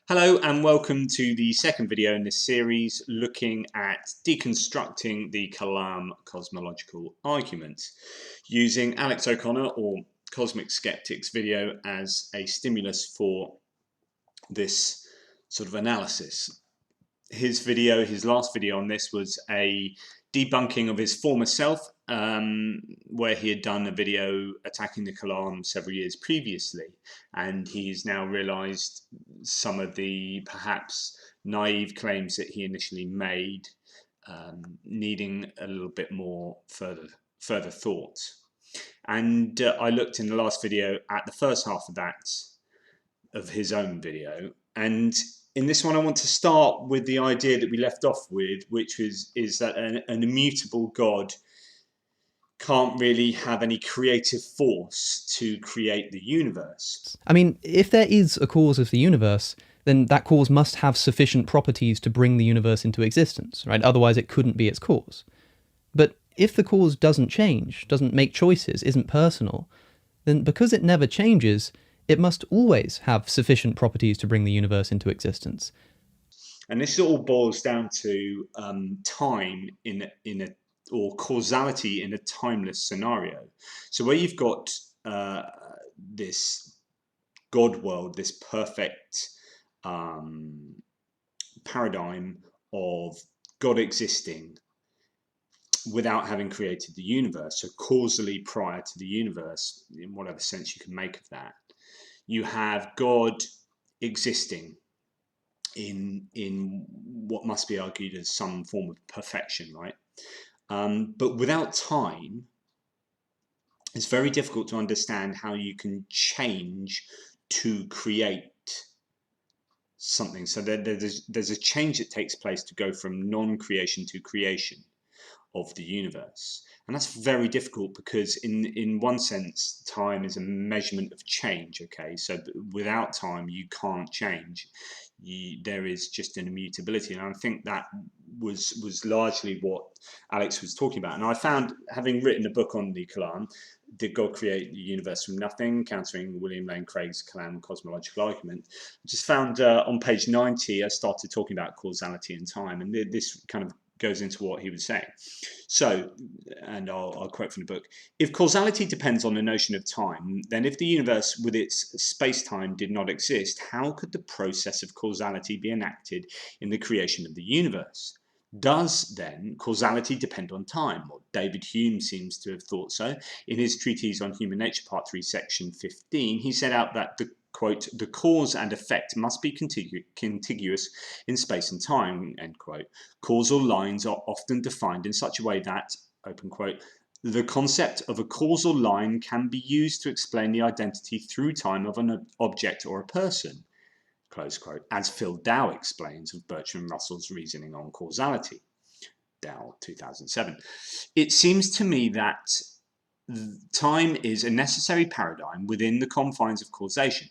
Hello and welcome to the second video in this series looking at deconstructing the Kalam cosmological argument using Alex O'Connor or CosmicSkeptic's video as a stimulus for this sort of analysis. His last video on this was a debunking of his former self, where he had done a video attacking the Kalam several years previously, and he's now realized some of the perhaps naive claims that he initially made, needing a little bit more further thought. And I looked in the last video at the first half of his own video, and in this one I want to start with the idea that we left off with, which is that an immutable God can't really have any creative force to create the universe. I mean, if there is a cause of the universe, then that cause must have sufficient properties to bring the universe into existence, right? Otherwise it couldn't be its cause. But if the cause doesn't change, doesn't make choices, isn't personal, then because it never changes, it must always have sufficient properties to bring the universe into existence. And this all boils down to time or causality in a timeless scenario. So where you've got this God world, this perfect paradigm of God existing without having created the universe, so causally prior to the universe, in whatever sense you can make of that. You have God existing in what must be argued as some form of perfection, right? But without time, it's very difficult to understand how you can change to create something. So there's a change that takes place to go from non-creation to creation of the universe. And that's very difficult because in one sense, time is a measurement of change, okay? So without time, you can't change. There is just an immutability. And I think that was largely what Alex was talking about. And I found, having written a book on the Kalam, Did God Create the Universe from Nothing? Countering William Lane Craig's Kalam cosmological argument, I just found on page 90, I started talking about causality and time. And this kind of goes into what he was saying. So, and I'll quote from the book: if causality depends on the notion of time, then if the universe with its space-time did not exist, how could the process of causality be enacted in the creation of the universe? Does then causality depend on time? Well, David Hume seems to have thought so. In his treatise on human nature, part 3, section 15, he set out that quote, the cause and effect must be contiguous in space and time, end quote. Causal lines are often defined in such a way that, open quote, the concept of a causal line can be used to explain the identity through time of an object or a person, close quote, as Phil Dow explains of Bertrand Russell's reasoning on causality, Dow 2007. It seems to me that time is a necessary paradigm within the confines of causation.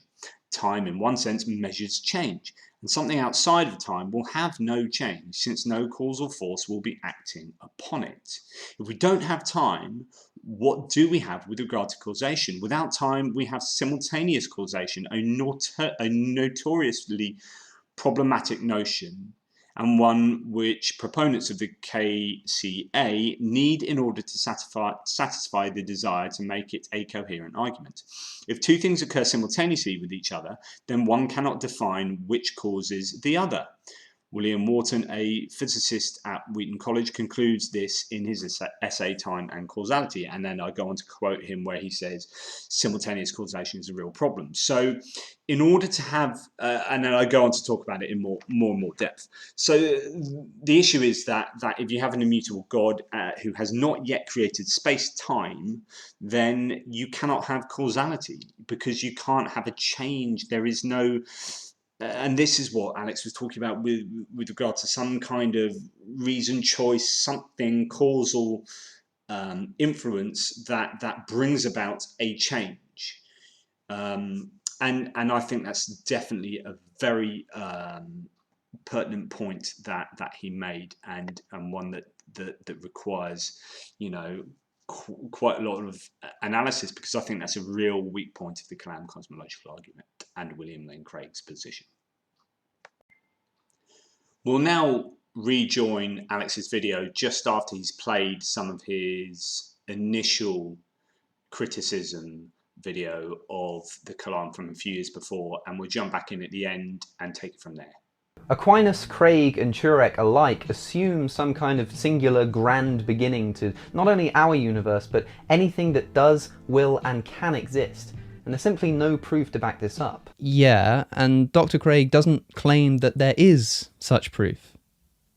Time, in one sense, measures change, and something outside of time will have no change, since no causal force will be acting upon it. If we don't have time, what do we have with regard to causation? Without time, we have simultaneous causation, a notoriously problematic notion, and one which proponents of the KCA need in order to satisfy the desire to make it a coherent argument. If two things occur simultaneously with each other, then one cannot define which causes the other. William Wharton, a physicist at Wheaton College, concludes this in his essay Time and Causality, and then I go on to quote him where he says simultaneous causation is a real problem. So in order to have, and then I go on to talk about it in more and more depth. So the issue is that if you have an immutable God who has not yet created space-time, then you cannot have causality because you can't have a change. There is no... and this is what Alex was talking about with regard to some kind of reason, choice, something causal influence that brings about a change. And I think that's definitely a very pertinent point that he made, and one that requires, you know, quite a lot of analysis, because I think that's a real weak point of the Kalam cosmological argument and William Lane Craig's position. We'll now rejoin Alex's video just after he's played some of his initial criticism video of the Kalam from a few years before, and we'll jump back in at the end and take it from there. Aquinas, Craig, and Turek alike assume some kind of singular grand beginning to not only our universe, but anything that does, will, and can exist. And there's simply no proof to back this up. Yeah, and Dr. Craig doesn't claim that there is such proof.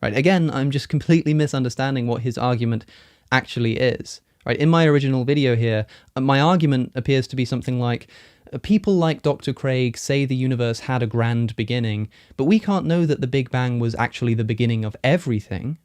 Right, again, I'm just completely misunderstanding what his argument actually is. Right, in my original video here, my argument appears to be something like, people like Dr. Craig say the universe had a grand beginning, but we can't know that the Big Bang was actually the beginning of everything.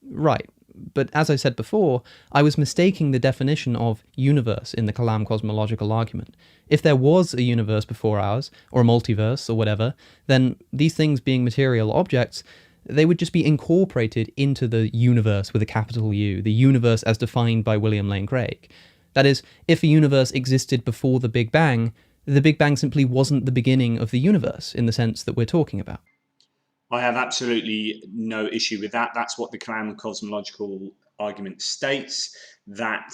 Right, but as I said before, I was mistaking the definition of universe in the Kalam cosmological argument. If there was a universe before ours, or a multiverse, or whatever, then these things being material objects, they would just be incorporated into the universe with a capital U, the universe as defined by William Lane Craig. That is, if a universe existed before the Big Bang simply wasn't the beginning of the universe in the sense that we're talking about. I have absolutely no issue with that. That's what the Kalam cosmological argument states, that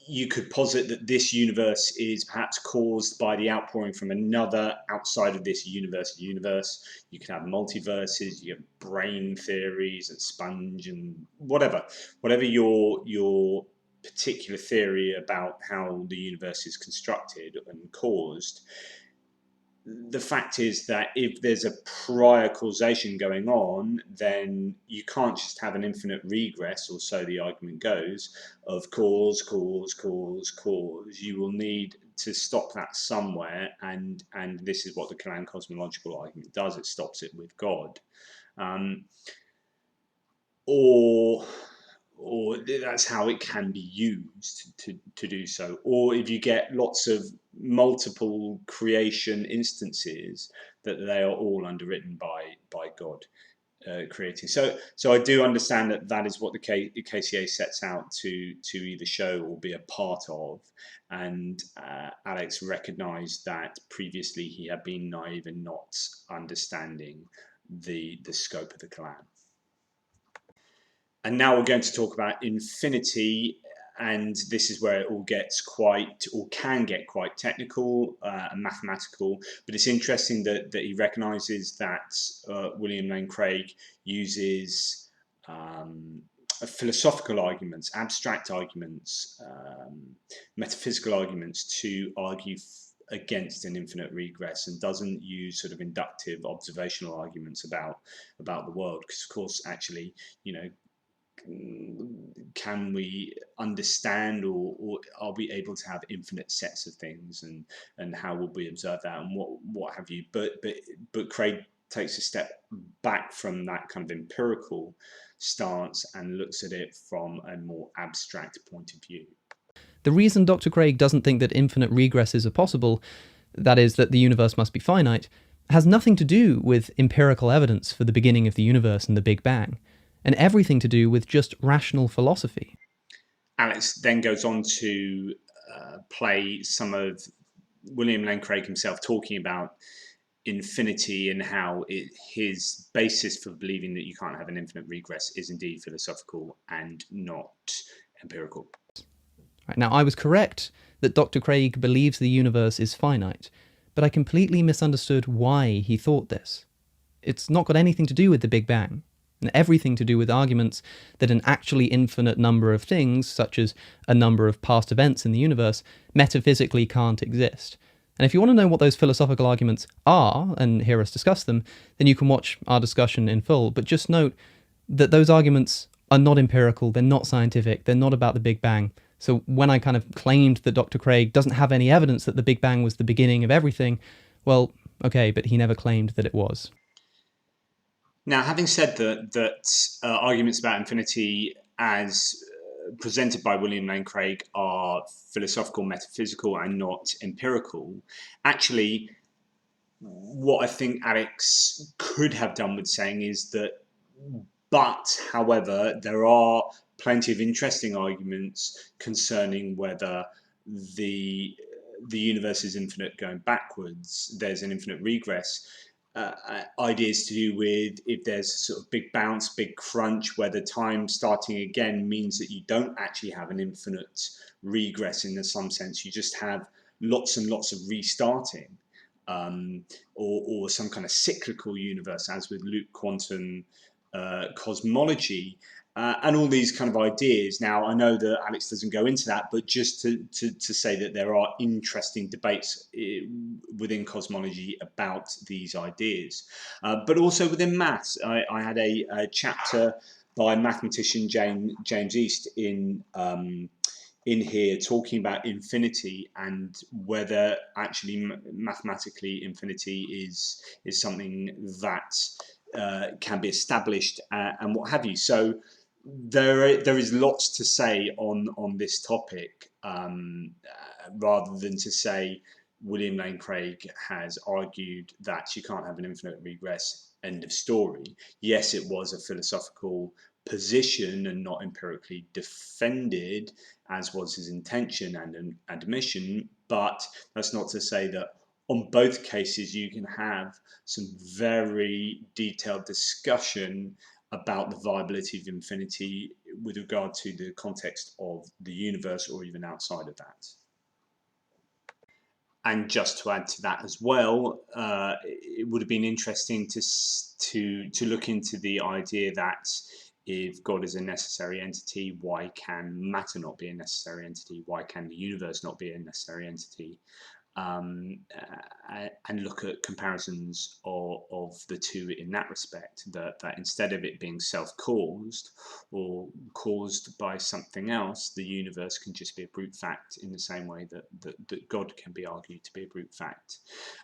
you could posit that this universe is perhaps caused by the outpouring from another outside of this universe. You could have multiverses, you have brain theories and sponge and whatever your particular theory about how the universe is constructed and caused. The fact is that if there's a prior causation going on, then you can't just have an infinite regress, or so the argument goes, of cause. You will need to stop that somewhere, and this is what the Kalam cosmological argument does. It stops it with God. Or that's how it can be used to do so. Or if you get lots of multiple creation instances, that they are all underwritten by God creating. So I do understand that is what the KCA sets out to either show or be a part of. And Alex recognized that previously he had been naive in not understanding the scope of the Kalam. And now we're going to talk about infinity, and this is where it all gets can get quite technical and mathematical. But it's interesting that he recognizes that William Lane Craig uses philosophical arguments, abstract arguments, metaphysical arguments to argue against an infinite regress, and doesn't use sort of inductive observational arguments about the world, because of course actually, can we understand, or are we able to have infinite sets of things, and how would we observe that, and what have you? But Craig takes a step back from that kind of empirical stance and looks at it from a more abstract point of view. The reason Dr. Craig doesn't think that infinite regresses are possible, that is, that the universe must be finite, has nothing to do with empirical evidence for the beginning of the universe and the Big Bang, and everything to do with just rational philosophy. Alex then goes on to play some of William Lane Craig himself talking about infinity, and how his basis for believing that you can't have an infinite regress is indeed philosophical and not empirical. Right, now, I was correct that Dr. Craig believes the universe is finite, but I completely misunderstood why he thought this. It's not got anything to do with the Big Bang, and everything to do with arguments that an actually infinite number of things, such as a number of past events in the universe, metaphysically can't exist. And if you want to know what those philosophical arguments are, and hear us discuss them, then you can watch our discussion in full. But just note that those arguments are not empirical, they're not scientific, they're not about the Big Bang. So when I kind of claimed that Dr. Craig doesn't have any evidence that the Big Bang was the beginning of everything, well, okay, but he never claimed that it was. Now, having said that arguments about infinity as presented by William Lane Craig are philosophical, metaphysical, and not empirical, actually, what I think Alex could have done with saying is that, however, there are plenty of interesting arguments concerning whether the universe is infinite going backwards, there's an infinite regress. ideas to do with if there's a sort of big bounce, big crunch, whether time starting again means that you don't actually have an infinite regress in some sense. You just have lots and lots of restarting, or some kind of cyclical universe, as with loop quantum cosmology. And all these kind of ideas. Now, I know that Alex doesn't go into that, but just to say that there are interesting debates within cosmology about these ideas. But also within maths, I had a chapter by mathematician James East in here talking about infinity and whether actually mathematically infinity is something that can be established and what have you. So there is lots to say on this topic, rather than to say William Lane Craig has argued that you can't have an infinite regress, end of story. Yes, it was a philosophical position and not empirically defended, as was his intention and admission, but that's not to say that on both cases you can have some very detailed discussion about the viability of infinity with regard to the context of the universe or even outside of that. And just to add to that as well, it would have been interesting to look into the idea that if God is a necessary entity, why can matter not be a necessary entity? Why can the universe not be a necessary entity? And look at comparisons of the two in that respect, that instead of it being self-caused or caused by something else, the universe can just be a brute fact in the same way that God can be argued to be a brute fact.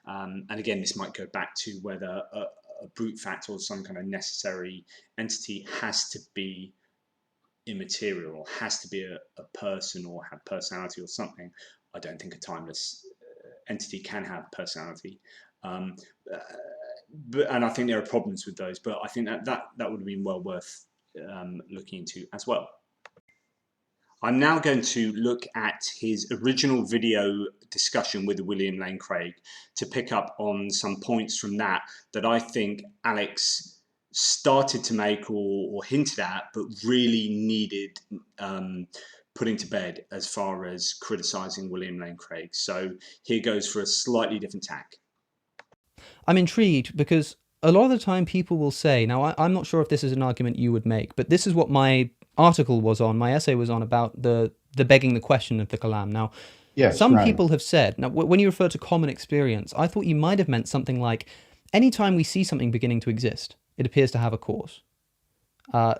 And again, this might go back to whether a brute fact or some kind of necessary entity has to be immaterial or has to be a person or have personality or something. I don't think a timeless entity can have personality, and I think there are problems with those. But I think that would have been well worth looking into as well. I'm now going to look at his original video discussion with William Lane Craig to pick up on some points from that I think Alex started to make or hinted at, but really needed putting to bed as far as criticising William Lane Craig. So here goes for a slightly different tack. I'm intrigued because a lot of the time people will say, now I'm not sure if this is an argument you would make, but this is what my article was on, my essay was on, about the begging the question of the Kalam. Now, yes, some people have said, now when you refer to common experience, I thought you might have meant something like, anytime we see something beginning to exist, it appears to have a cause.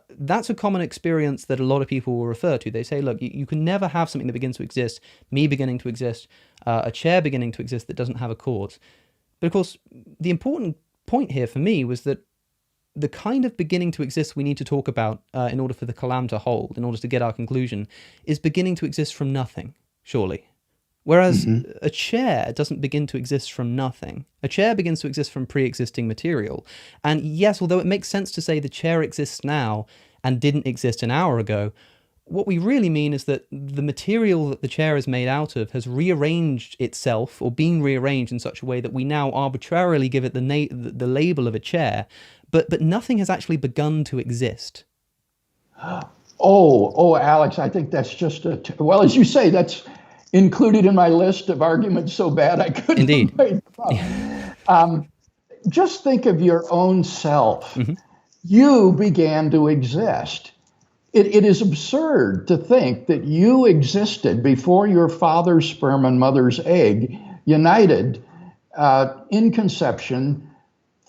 That's a common experience that a lot of people will refer to. They say, look, you can never have something that begins to exist, me beginning to exist, a chair beginning to exist that doesn't have a cause. But of course, the important point here for me was that the kind of beginning to exist we need to talk about in order for the Kalam to hold, in order to get our conclusion, is beginning to exist from nothing, surely. Whereas a chair doesn't begin to exist from nothing. A chair begins to exist from pre-existing material. And yes, although it makes sense to say the chair exists now and didn't exist an hour ago, what we really mean is that the material that the chair is made out of has rearranged itself, or been rearranged in such a way that we now arbitrarily give it the label of a chair, but nothing has actually begun to exist. Oh, Alex, I think that's just well, as you say, that's included in my list of arguments so bad I couldn't. Indeed. Just think of your own self. You began to exist. It is absurd to think that you existed before your father's sperm and mother's egg united in conception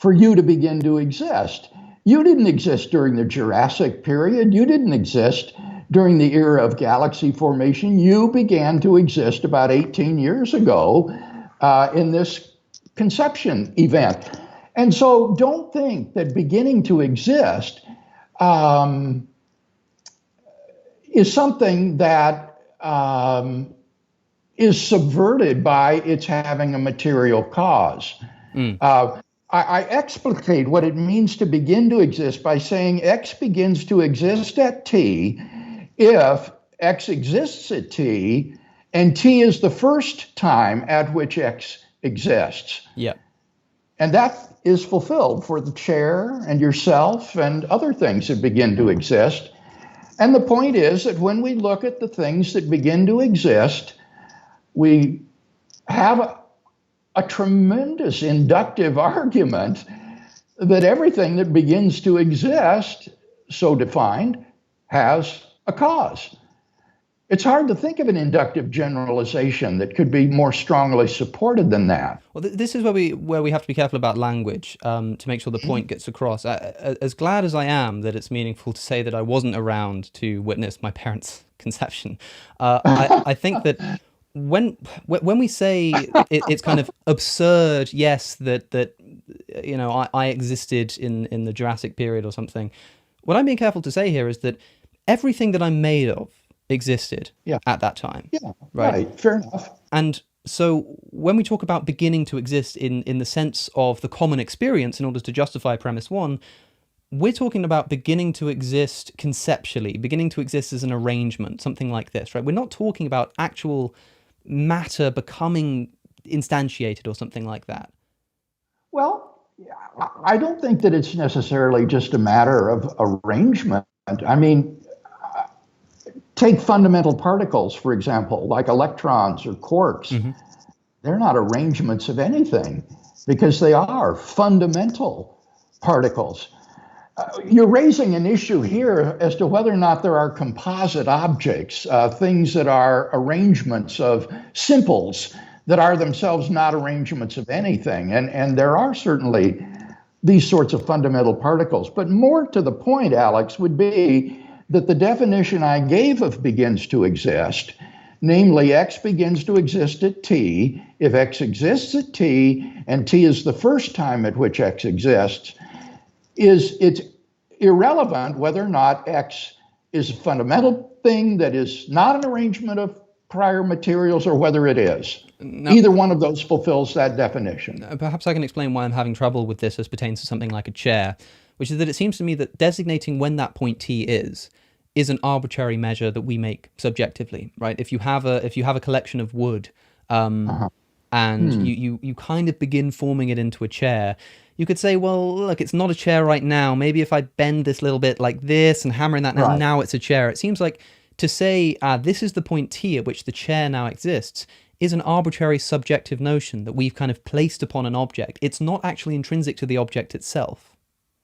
for you to begin to exist. You didn't exist during the Jurassic period. You didn't exist during the era of galaxy formation. You began to exist about 18 years ago in this conception event. And so don't think that beginning to exist is something that is subverted by its having a material cause. I explicate what it means to begin to exist by saying X begins to exist at T if X exists at T, and T is the first time at which X exists. Yeah. And that is fulfilled for the chair and yourself and other things that begin to exist. And the point is that when we look at the things that begin to exist, we have a tremendous inductive argument that everything that begins to exist, so defined, has a cause. It's hard to think of an inductive generalization that could be more strongly supported than that. Well, this is where we have to be careful about language to make sure the point gets across. As glad as I am that it's meaningful to say that I wasn't around to witness my parents' conception, I think that when we say it's kind of absurd, yes, that I existed in the Jurassic period or something. What I'm being careful to say here is that everything that I'm made of existed at that time. Yeah, right. Fair enough. And so when we talk about beginning to exist in the sense of the common experience in order to justify premise one, we're talking about beginning to exist conceptually, beginning to exist as an arrangement, something like this, right? We're not talking about actual matter becoming instantiated or something like that. Well, I don't think that it's necessarily just a matter of arrangement. I mean, take fundamental particles, for example, like electrons or quarks. Mm-hmm. They're not arrangements of anything because they are fundamental particles. You're raising an issue here as to whether or not there are composite objects, things that are arrangements of simples that are themselves not arrangements of anything. And there are certainly these sorts of fundamental particles. But more to the point, Alex, would be that the definition I gave of begins to exist, namely X begins to exist at T, if X exists at T, and T is the first time at which X exists, it's irrelevant whether or not X is a fundamental thing that is not an arrangement of prior materials or whether it is. No. Either one of those fulfills that definition. Perhaps I can explain why I'm having trouble with this as pertains to something like a chair, which is that it seems to me that designating when that point T is an arbitrary measure that we make subjectively, right? If you have a collection of wood, and you kind of begin forming it into a chair, you could say, well, look, it's not a chair right now. Maybe if I bend this little bit like this and hammer in that, right, now it's a chair. It seems like to say this is the point T at which the chair now exists is an arbitrary subjective notion that we've kind of placed upon an object. It's not actually intrinsic to the object itself.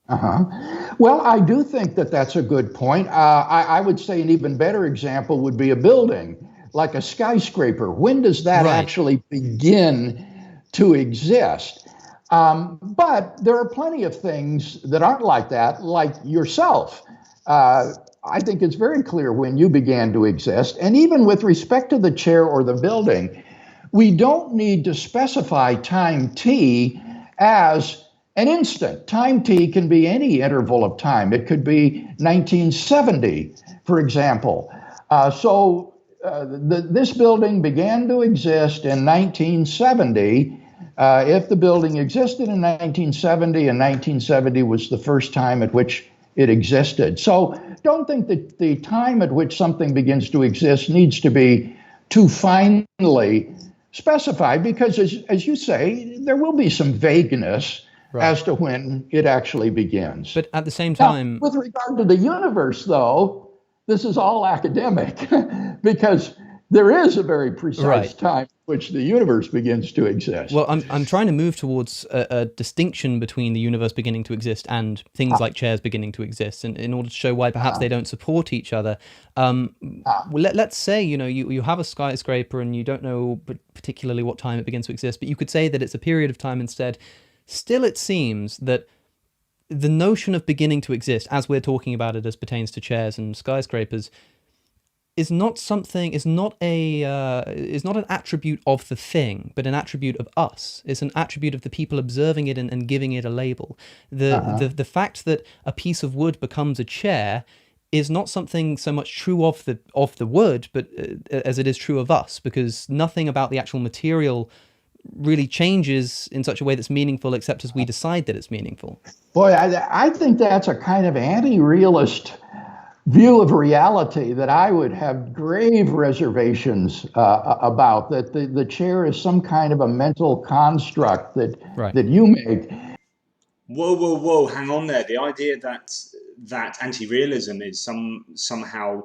Well, I do think that that's a good point. I would say an even better example would be a building, like a skyscraper. When does that actually begin to exist? But there are plenty of things that aren't like that, like yourself. I think it's very clear when you began to exist. And even with respect to the chair or the building, we don't need to specify time T as an instant. Time T can be any interval of time. It could be 1970, for example. This building began to exist in 1970. If the building existed in 1970, and 1970 was the first time at which it existed. So don't think that the time at which something begins to exist needs to be too finely specified, because as you say, there will be some vagueness as to when it actually begins. But at the same time... Now, with regard to the universe, though, this is all academic, because there is a very precise time in which the universe begins to exist. Well, I'm trying to move towards a distinction between the universe beginning to exist and things like chairs beginning to exist, and in order to show why perhaps they don't support each other. Let's say, you have a skyscraper and you don't know particularly what time it begins to exist, but you could say that it's a period of time instead. Still, it seems that the notion of beginning to exist, as we're talking about it as pertains to chairs and skyscrapers, is not an attribute of the thing, but an attribute of us. It's an attribute of the people observing it and giving it a label. The fact that a piece of wood becomes a chair is not something so much true of the wood, but as it is true of us, because nothing about the actual material really changes in such a way that's meaningful, except as we decide that it's meaningful. Boy, I think that's a kind of anti-realist view of reality that I would have grave reservations about, that the chair is some kind of a mental construct Right. that you make. Whoa! Hang on there. The idea that anti-realism is somehow,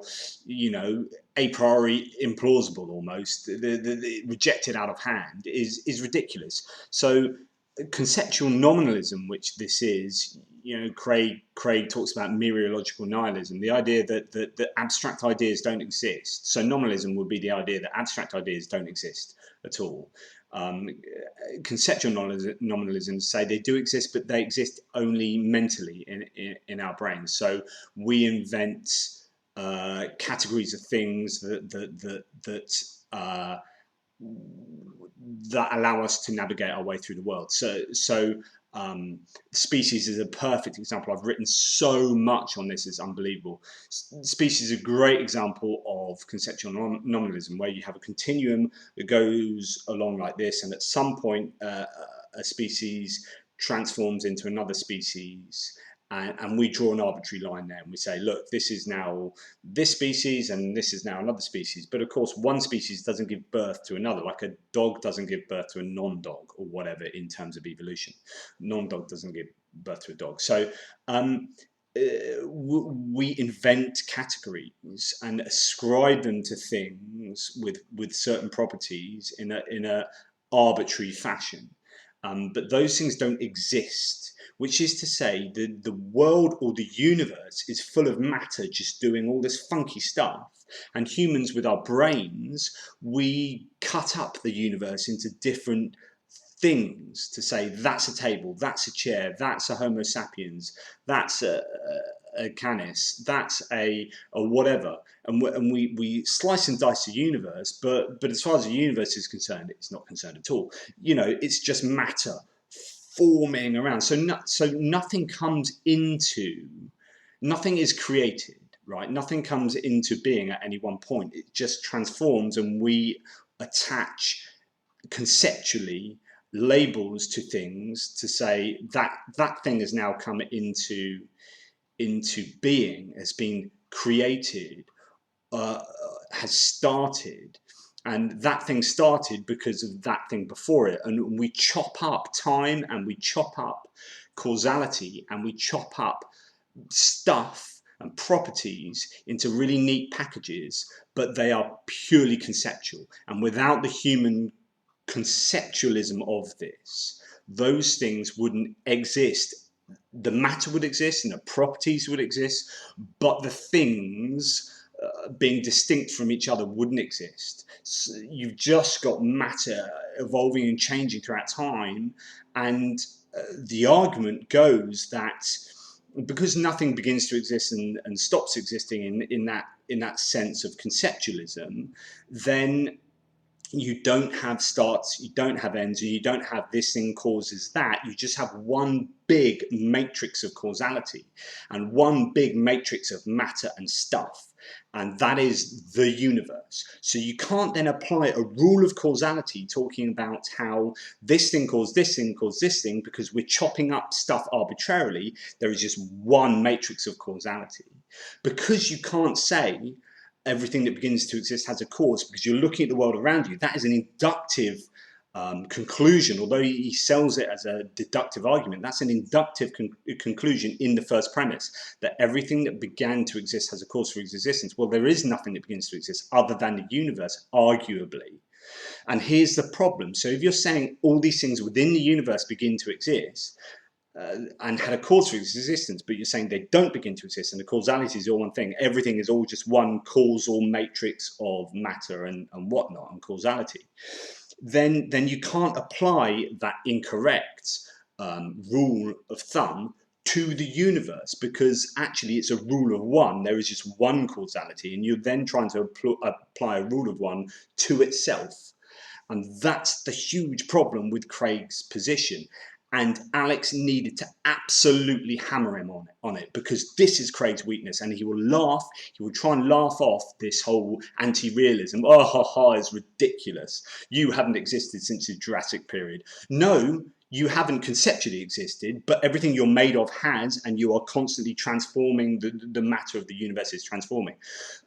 a priori implausible, almost the rejected out of hand, is ridiculous. So, conceptual nominalism, which this is, Craig talks about mereological nihilism, the idea that abstract ideas don't exist. So, nominalism would be the idea that abstract ideas don't exist at all. Conceptual nominalism say they do exist, but they exist only mentally in our brains. So we invent categories of things that allow us to navigate our way through the world. So species is a perfect example. I've written so much on this, it's unbelievable. Species is a great example of conceptual nominalism, where you have a continuum that goes along like this, and at some point a species transforms into another species, and we draw an arbitrary line there, and we say, look, this is now this species and this is now another species. But of course, one species doesn't give birth to another, like a dog doesn't give birth to a non-dog, or whatever, in terms of evolution. Non-dog doesn't give birth to a dog. So we invent categories and ascribe them to things with certain properties in a arbitrary fashion. But those things don't exist, which is to say the world or the universe is full of matter just doing all this funky stuff. And humans, with our brains, we cut up the universe into different things to say, that's a table, that's a chair, that's a Homo sapiens, that's a canis, that's a whatever, and we slice and dice the universe, but as far as the universe is concerned, it's not concerned at all. It's just matter forming around. So nothing is created, right? Nothing comes into being at any one point. It just transforms, and we attach conceptually labels to things to say that thing has now come into being, has been created, has started, and that thing started because of that thing before it. And we chop up time, and we chop up causality, and we chop up stuff and properties into really neat packages, but they are purely conceptual. And without the human conceptualism of this, those things wouldn't exist. The matter would exist and the properties would exist, but the things being distinct from each other wouldn't exist. So you've just got matter evolving and changing throughout time, and the argument goes that because nothing begins to exist and stops existing in that sense of conceptualism, then you don't have starts, you don't have ends, and you don't have this thing causes that. You just have one big matrix of causality and one big matrix of matter and stuff. And that is the universe. So you can't then apply a rule of causality talking about how this thing caused this thing caused this thing, because we're chopping up stuff arbitrarily. There is just one matrix of causality. Because you can't say everything that begins to exist has a cause, because you're looking at the world around you. That is an inductive conclusion, although he sells it as a deductive argument. That's an inductive conclusion in the first premise, that everything that began to exist has a cause for its existence. Well, there is nothing that begins to exist other than the universe, arguably. And here's the problem. So if you're saying all these things within the universe begin to exist, and had a cause for its existence, but you're saying they don't begin to exist, and the causality is all one thing, everything is all just one causal matrix of matter and whatnot, and causality, then you can't apply that incorrect rule of thumb to the universe, because actually it's a rule of one. There is just one causality, and you're then trying to apply a rule of one to itself. And that's the huge problem with Craig's position. And Alex needed to absolutely hammer him on it, because this is Craig's weakness, and he will try and laugh off this whole anti-realism. Oh, ha, ha, it's ridiculous. You haven't existed since the Jurassic period. No, you haven't conceptually existed, but everything you're made of has, and you are constantly transforming. The matter of the universe is transforming.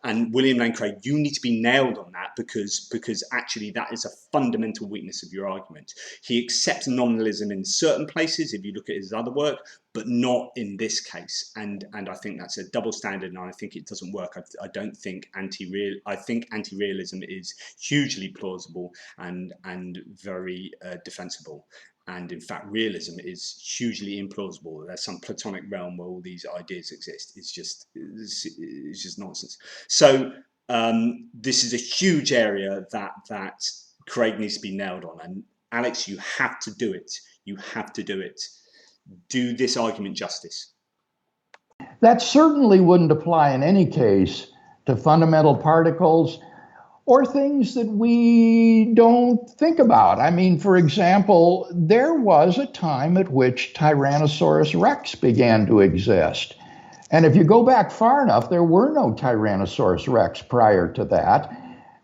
And William Lane Craig, you need to be nailed on that, because actually that is a fundamental weakness of your argument. He accepts nominalism in certain places, if you look at his other work, but not in this case. And I think that's a double standard, and I think it doesn't work. I don't think I think anti-realism is hugely plausible and very defensible. And in fact, realism is hugely implausible. There's some Platonic realm where all these ideas exist. It's just nonsense. So this is a huge area that Craig needs to be nailed on. And Alex, you have to do it. You have to do it. Do this argument justice. That certainly wouldn't apply in any case to fundamental particles or things that we don't think about. I mean, for example, there was a time at which Tyrannosaurus rex began to exist. And if you go back far enough, there were no Tyrannosaurus rex prior to that.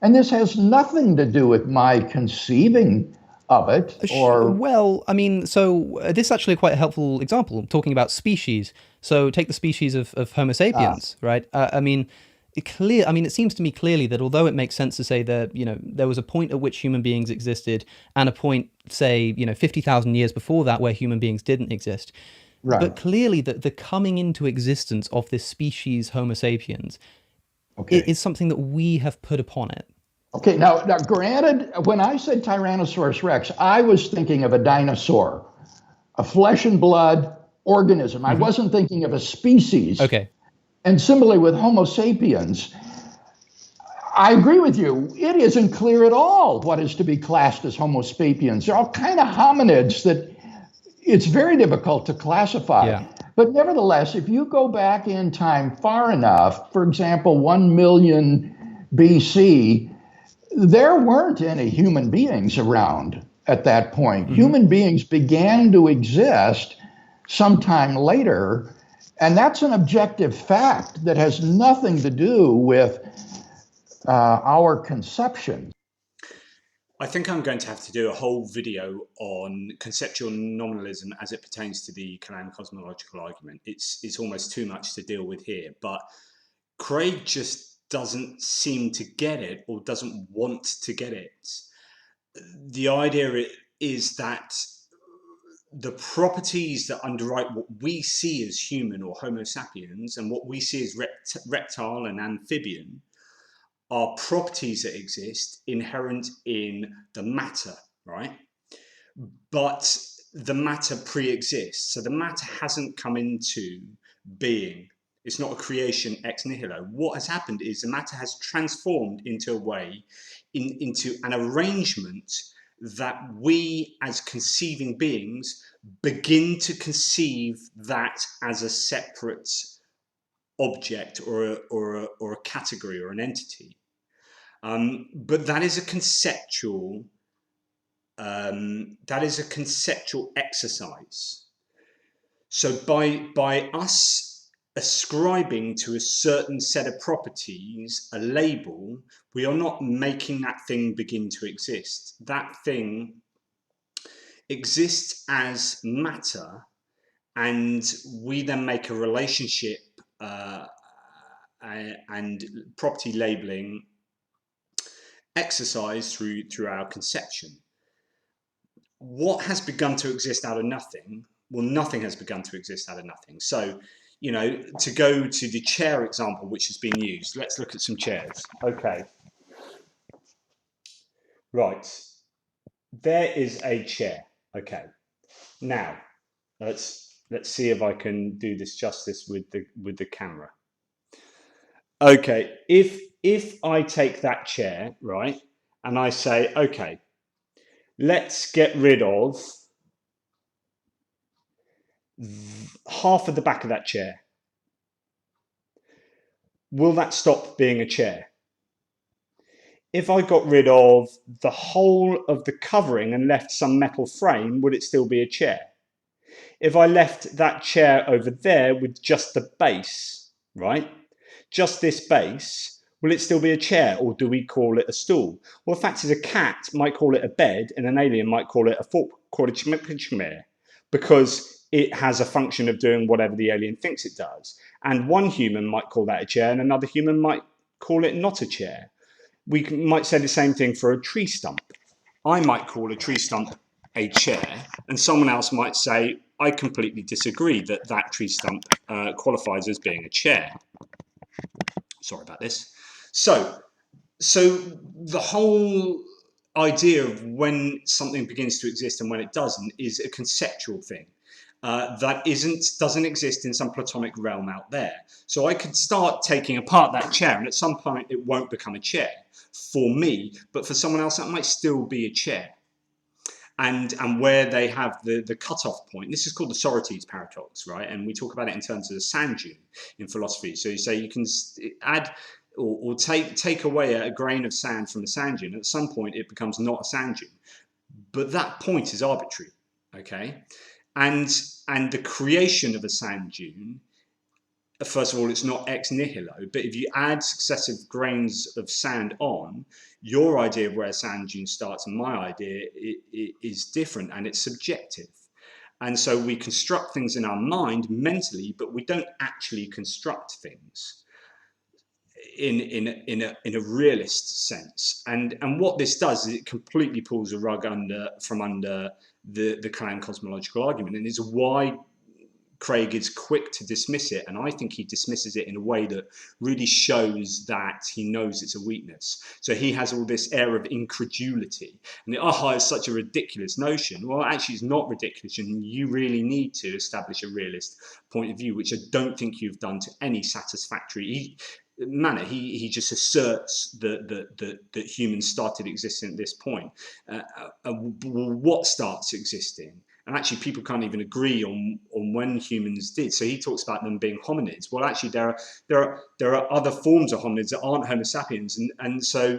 And this has nothing to do with my conceiving of it. Or well, I mean, so this is actually quite a helpful example, talking about species. So take the species of Homo sapiens, right? I mean, it seems to me clearly that although it makes sense to say that, there was a point at which human beings existed and a point, say, 50,000 years before that where human beings didn't exist. Right. But clearly the coming into existence of this species Homo sapiens is something that we have put upon it. Okay, now granted, when I said Tyrannosaurus rex, I was thinking of a dinosaur, a flesh and blood organism. I wasn't thinking of a species. Okay. And similarly with Homo sapiens, I agree with you. It isn't clear at all what is to be classed as Homo sapiens. They're all kind of hominids that it's very difficult to classify. Yeah. But nevertheless, if you go back in time far enough, for example, 1 million BC, there weren't any human beings around at that point. Human beings began to exist sometime later. And that's an objective fact that has nothing to do with our conception. I think I'm going to have to do a whole video on conceptual nominalism as it pertains to the Kalam cosmological argument. It's almost too much to deal with here, but Craig just doesn't seem to get it, or doesn't want to get it. The idea is that the properties that underwrite what we see as human or Homo sapiens and what we see as reptile and amphibian are properties that exist inherent in the matter, right? But the matter pre-exists. So the matter hasn't come into being. It's not a creation ex nihilo. What has happened is the matter has transformed into a way, into an arrangement that we as conceiving beings begin to conceive that as a separate object or a category or an entity. But that is a conceptual exercise. So by us ascribing to a certain set of properties a label, we are not making that thing begin to exist. That thing exists as matter, and we then make a relationship and property labeling exercise through our conception. What has begun to exist out of nothing? Well, nothing has begun to exist out of nothing. So, to go to the chair example, which has been used, let's look at some chairs. Okay. Right. There is a chair. Okay. Now, let's see if I can do this justice with the camera. Okay. If I take that chair, right, and I say, okay, let's get rid of half of the back of that chair. Will that stop being a chair? If I got rid of the whole of the covering and left some metal frame, would it still be a chair? If I left that chair over there with just the base, right, just this base, will it still be a chair, or do we call it a stool? Well, the fact is, a cat might call it a bed and an alien might call it a called a chimera because it has a function of doing whatever the alien thinks it does. And one human might call that a chair and another human might call it not a chair. We might say the same thing for a tree stump. I might call a tree stump a chair, and someone else might say, I completely disagree that that tree stump qualifies as being a chair. Sorry about this. So the whole idea of when something begins to exist and when it doesn't is a conceptual thing. That doesn't exist in some platonic realm out there. So I could start taking apart that chair, and at some point it won't become a chair for me, but for someone else that might still be a chair. And where they have the cutoff point, this is called the Socrates paradox, right? And we talk about it in terms of the sand dune in philosophy. So you say you can add or take away a grain of sand from a sand dune. At some point, it becomes not a sand dune, but that point is arbitrary, okay? And the creation of a sand dune, first of all, it's not ex nihilo, but if you add successive grains of sand on, your idea of where a sand dune starts and my idea is different, and it's subjective. And so we construct things in our mind mentally, but we don't actually construct things in a realist sense. And what this does is it completely pulls a rug from under the Kalam cosmological argument, and is why Craig is quick to dismiss it, and I think he dismisses it in a way that really shows that he knows it's a weakness. So he has all this air of incredulity, and it's such a ridiculous notion. Well, actually, it's not ridiculous, and you really need to establish a realist point of view, which I don't think you've done to any satisfactory manner. He just asserts that humans started existing at this point. What starts existing? And actually, people can't even agree on when humans did. So he talks about them being hominids. Well, actually, there are other forms of hominids that aren't Homo sapiens. And so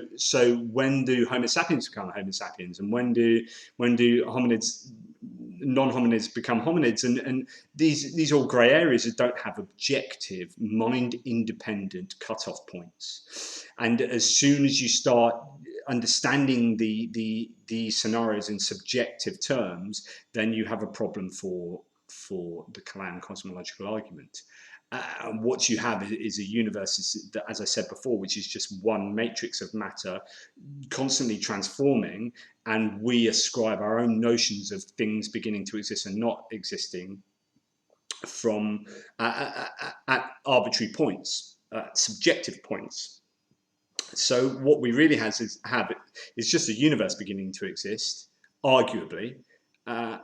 when do Homo sapiens become Homo sapiens? And when do hominids, non-hominids, become hominids? And these are all grey areas that don't have objective, mind-independent cutoff points. And as soon as you start understanding the scenarios in subjective terms, then you have a problem for the Kalam cosmological argument. What you have is a universe, that, as I said before, which is just one matrix of matter constantly transforming, and we ascribe our own notions of things beginning to exist and not existing from at arbitrary points, subjective points. So what we really have is just a universe beginning to exist, arguably, and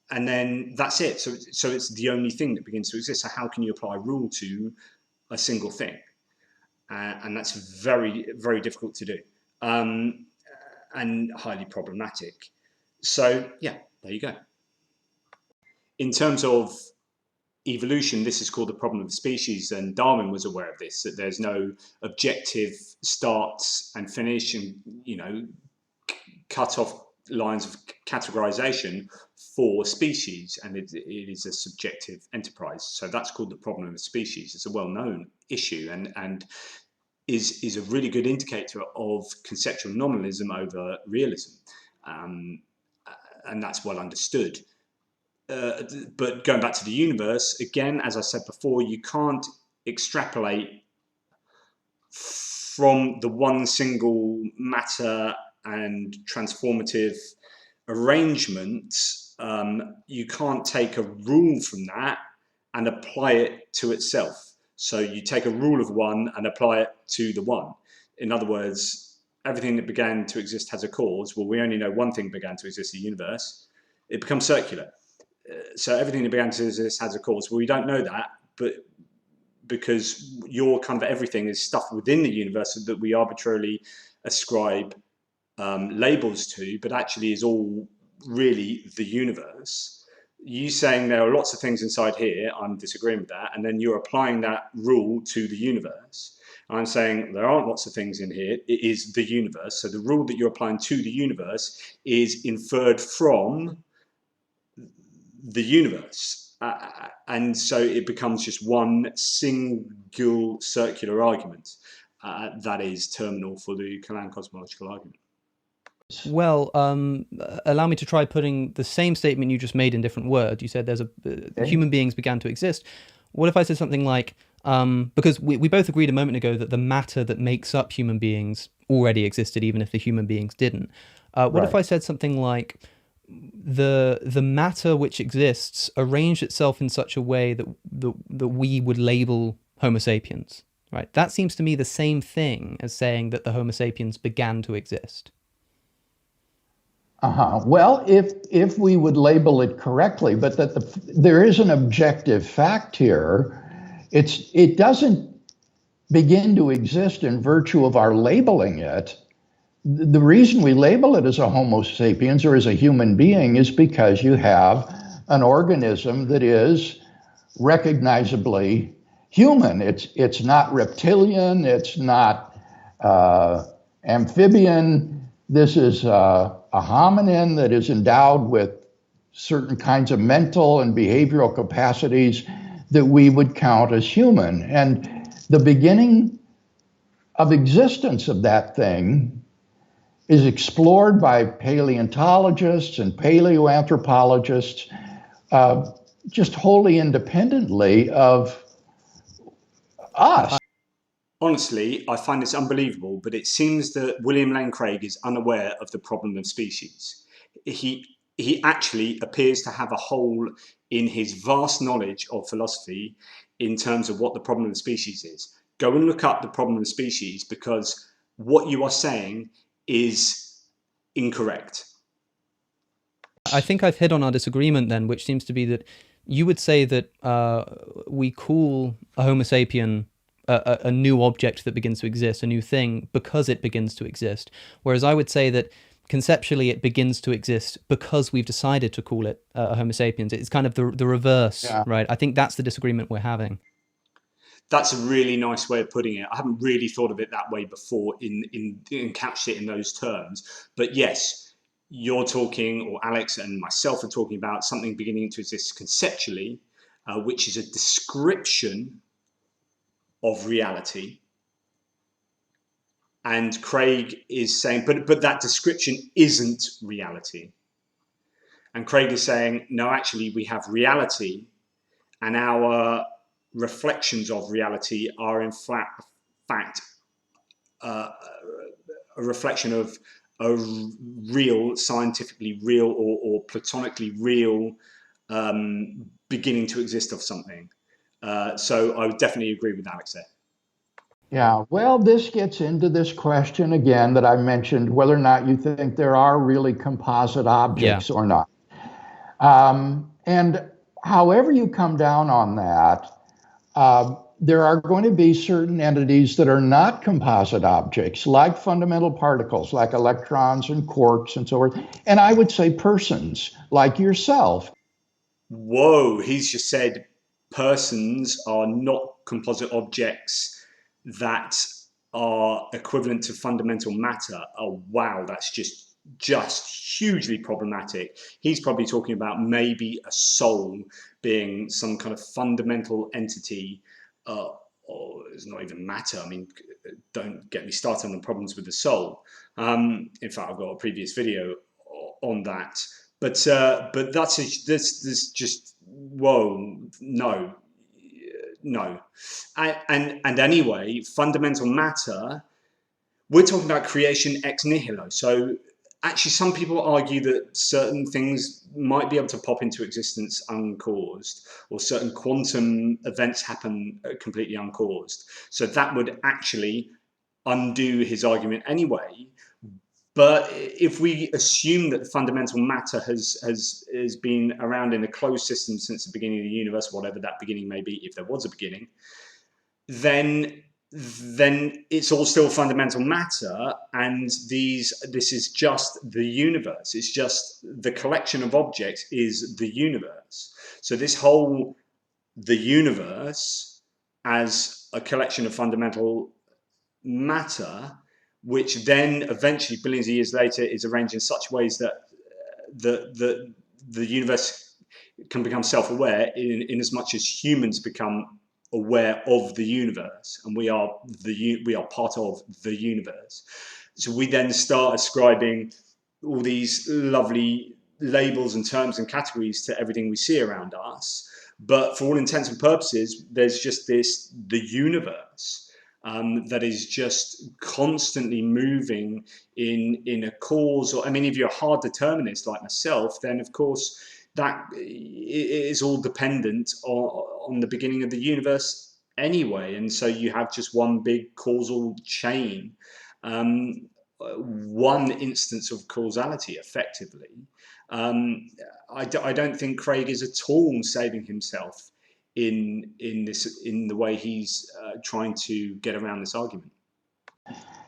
then that's it. So it's the only thing that begins to exist. So how can you apply a rule to a single thing? And that's very, very difficult to do, and highly problematic. So yeah, there you go. In terms of evolution, this is called the problem of species, and Darwin was aware of this, that there's no objective starts and finish, and cut off lines of categorization for species, and it is a subjective enterprise. So that's called the problem of species. It's a well-known issue, and is a really good indicator of conceptual nominalism over realism, and that's well understood. But going back to the universe, again, as I said before, you can't extrapolate from the one single matter and transformative arrangement. You can't take a rule from that and apply it to itself. So you take a rule of one and apply it to the one. In other words, everything that began to exist has a cause. Well, we only know one thing began to exist, the universe. It becomes circular. So everything that began to exist has a cause. Well, we don't know that, but because your kind of everything is stuff within the universe that we arbitrarily ascribe labels to, but actually is all really the universe. You saying there are lots of things inside here, I'm disagreeing with that, and then you're applying that rule to the universe. I'm saying there aren't lots of things in here, it is the universe. So the rule that you're applying to the universe is inferred from the universe, and so it becomes just one single circular argument that is terminal for the Kalam cosmological argument. Well, allow me to try putting the same statement you just made in different words. You said human beings began to exist. What if I said something like, because we both agreed a moment ago that the matter that makes up human beings already existed, even if the human beings didn't. What if I said something like, the matter which exists arranged itself in such a way that we would label Homo sapiens, right? That seems to me the same thing as saying that the Homo sapiens began to exist. Well, if we would label it correctly, but that there is an objective fact here. It doesn't begin to exist in virtue of our labeling it. The reason we label it as a Homo sapiens or as a human being is because you have an organism that is recognizably human. It's not reptilian. It's not amphibian. This is a hominin that is endowed with certain kinds of mental and behavioral capacities that we would count as human. And the beginning of existence of that thing is explored by paleontologists and paleoanthropologists just wholly independently of us. Honestly, I find this unbelievable, but it seems that William Lane Craig is unaware of the problem of species. He actually appears to have a hole in his vast knowledge of philosophy in terms of what the problem of species is. Go and look up the problem of species, because what you are saying is incorrect. I think I've hit on our disagreement then, which seems to be that you would say that we call a Homo sapien a new object that begins to exist, a new thing, because it begins to exist. Whereas I would say that conceptually it begins to exist because we've decided to call it a Homo sapiens. It's kind of the reverse, right? I think that's the disagreement we're having. That's a really nice way of putting it. I haven't really thought of it that way before, couched it in those terms. But yes, you're talking, or Alex and myself are talking about something beginning to exist conceptually, which is a description of reality. And Craig is saying, but that description isn't reality. And Craig is saying, no, actually, we have reality, and our reflections of reality are in fact a reflection of a real, scientifically real or platonically real beginning to exist of something. So I would definitely agree with Alex there. Yeah, well, this gets into this question again that I mentioned, whether or not you think there are really composite objects or not. And however you come down on that, there are going to be certain entities that are not composite objects, like fundamental particles, like electrons and quarks and so forth. And I would say persons, like yourself. Whoa, he's just said persons are not composite objects that are equivalent to fundamental matter. Oh, wow, that's just hugely problematic. He's probably talking about maybe a soul being some kind of fundamental entity, or it's not even matter. I mean, don't get me started on the problems with the soul. In fact, I've got a previous video on that. But that's this just, whoa, no. And anyway, fundamental matter, we're talking about creation ex nihilo. So actually, some people argue that certain things might be able to pop into existence uncaused, or certain quantum events happen completely uncaused. So that would actually undo his argument anyway. But if we assume that fundamental matter has been around in a closed system since the beginning of the universe, whatever that beginning may be, if there was a beginning, then it's all still fundamental matter, and this is just the universe. It's just the collection of objects is the universe. So this whole, the universe as a collection of fundamental matter, which then eventually, billions of years later, is arranged in such ways that the universe can become self-aware in as much as humans become aware of the universe, and we are part of the universe. So we then start ascribing all these lovely labels and terms and categories to everything we see around us. But for all intents and purposes, there's just the universe that is just constantly moving in a cause. Or, I mean, if you're a hard determinist like myself, then of course that is all dependent on the beginning of the universe anyway. And so you have just one big causal chain, one instance of causality, effectively. I don't think Craig is at all saving himself in the way he's trying to get around this argument.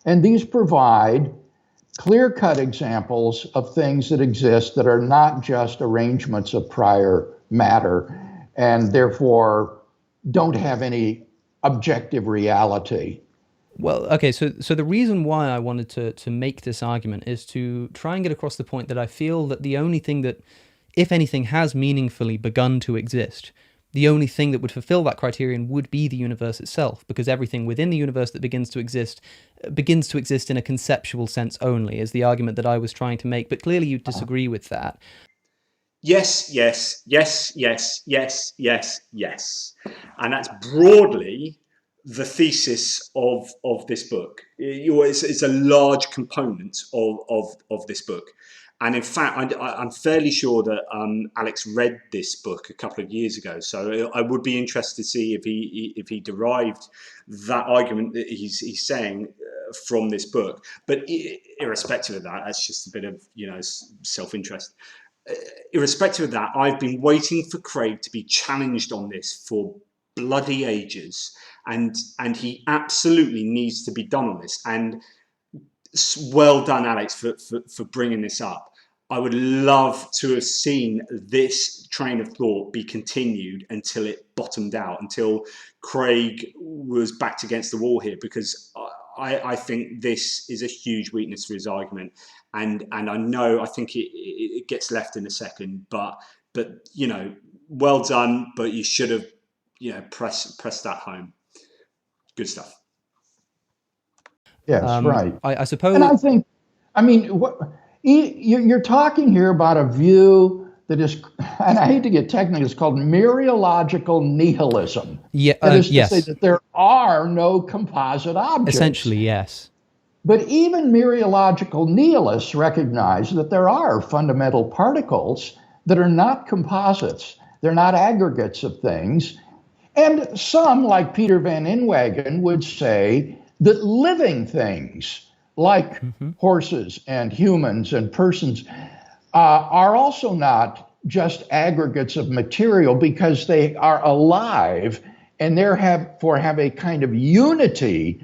And these provide clear-cut examples of things that exist that are not just arrangements of prior matter, and therefore don't have any objective reality. Well, okay, so the reason why I wanted to make this argument is to try and get across the point that I feel that the only thing that, if anything, has meaningfully begun to exist, the only thing that would fulfill that criterion would be the universe itself, because everything within the universe that begins to exist in a conceptual sense only, is the argument that I was trying to make. But clearly you disagree with that. Yes, yes, yes, yes, yes, yes, yes. And that's broadly the thesis of this book. It's a large component of this book. And in fact, I'm fairly sure that Alex read this book a couple of years ago. So I would be interested to see if he derived that argument that he's saying from this book. But irrespective of that, that's just a bit of self-interest. Irrespective of that, I've been waiting for Craig to be challenged on this for bloody ages, and he absolutely needs to be done on this. And well done, Alex, for bringing this up. I would love to have seen this train of thought be continued until it bottomed out, until Craig was backed against the wall here, because I think this is a huge weakness for his argument. And I think it gets left in a second, but well done, but you should have pressed that home. Good stuff. Yes, right. I suppose. And I think, you're talking here about a view that is, and I hate to get technical, it's called mereological nihilism. Yeah, that is to yes. say that there are no composite objects. Essentially, yes. But even mereological nihilists recognize that there are fundamental particles that are not composites. They're not aggregates of things. And some, like Peter van Inwagen, would say that living things, like horses and humans and persons, are also not just aggregates of material, because they are alive and therefore have a kind of unity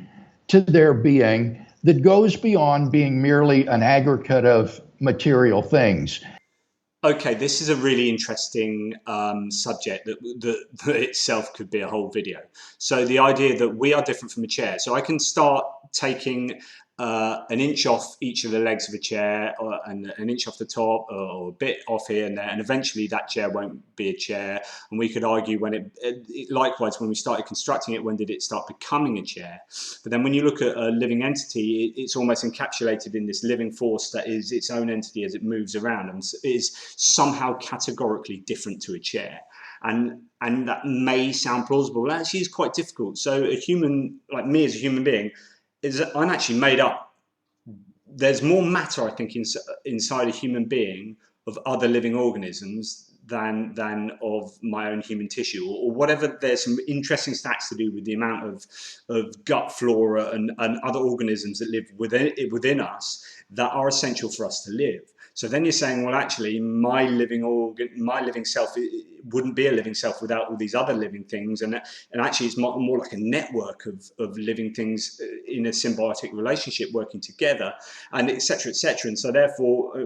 to their being that goes beyond being merely an aggregate of material things. Okay, this is a really interesting subject that itself could be a whole video. So the idea that we are different from a chair. So I can start taking an inch off each of the legs of a chair, and an inch off the top, or a bit off here and there, and eventually that chair won't be a chair. And we could argue likewise, when we started constructing it, when did it start becoming a chair? But then when you look at a living entity, it's almost encapsulated in this living force that is its own entity as it moves around, and is somehow categorically different to a chair. And that may sound plausible, but actually is quite difficult. So a human, like me as a human being, I'm actually made up. There's more matter, I think, inside a human being of other living organisms than of my own human tissue, or whatever. There's some interesting stats to do with the amount of gut flora and other organisms that live within us that are essential for us to live. So then you're saying, well, actually, my living self wouldn't be a living self without all these other living things, and actually it's more like a network of living things in a symbiotic relationship working together, and et cetera, et cetera. And so therefore,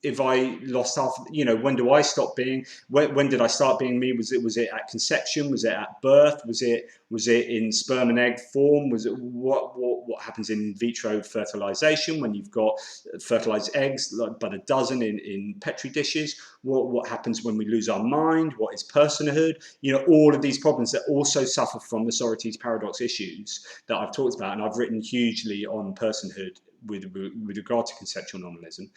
if I lost half, when do I stop being? When did I start being me? Was it at conception? Was it at birth? Was it in sperm and egg form? Was it what happens in vitro fertilization when you've got fertilized eggs, but a dozen in petri dishes? What happens when we lose our mind? What is personhood? All of these problems that also suffer from the Socrates paradox issues that I've talked about, and I've written hugely on personhood with regard to conceptual nominalism,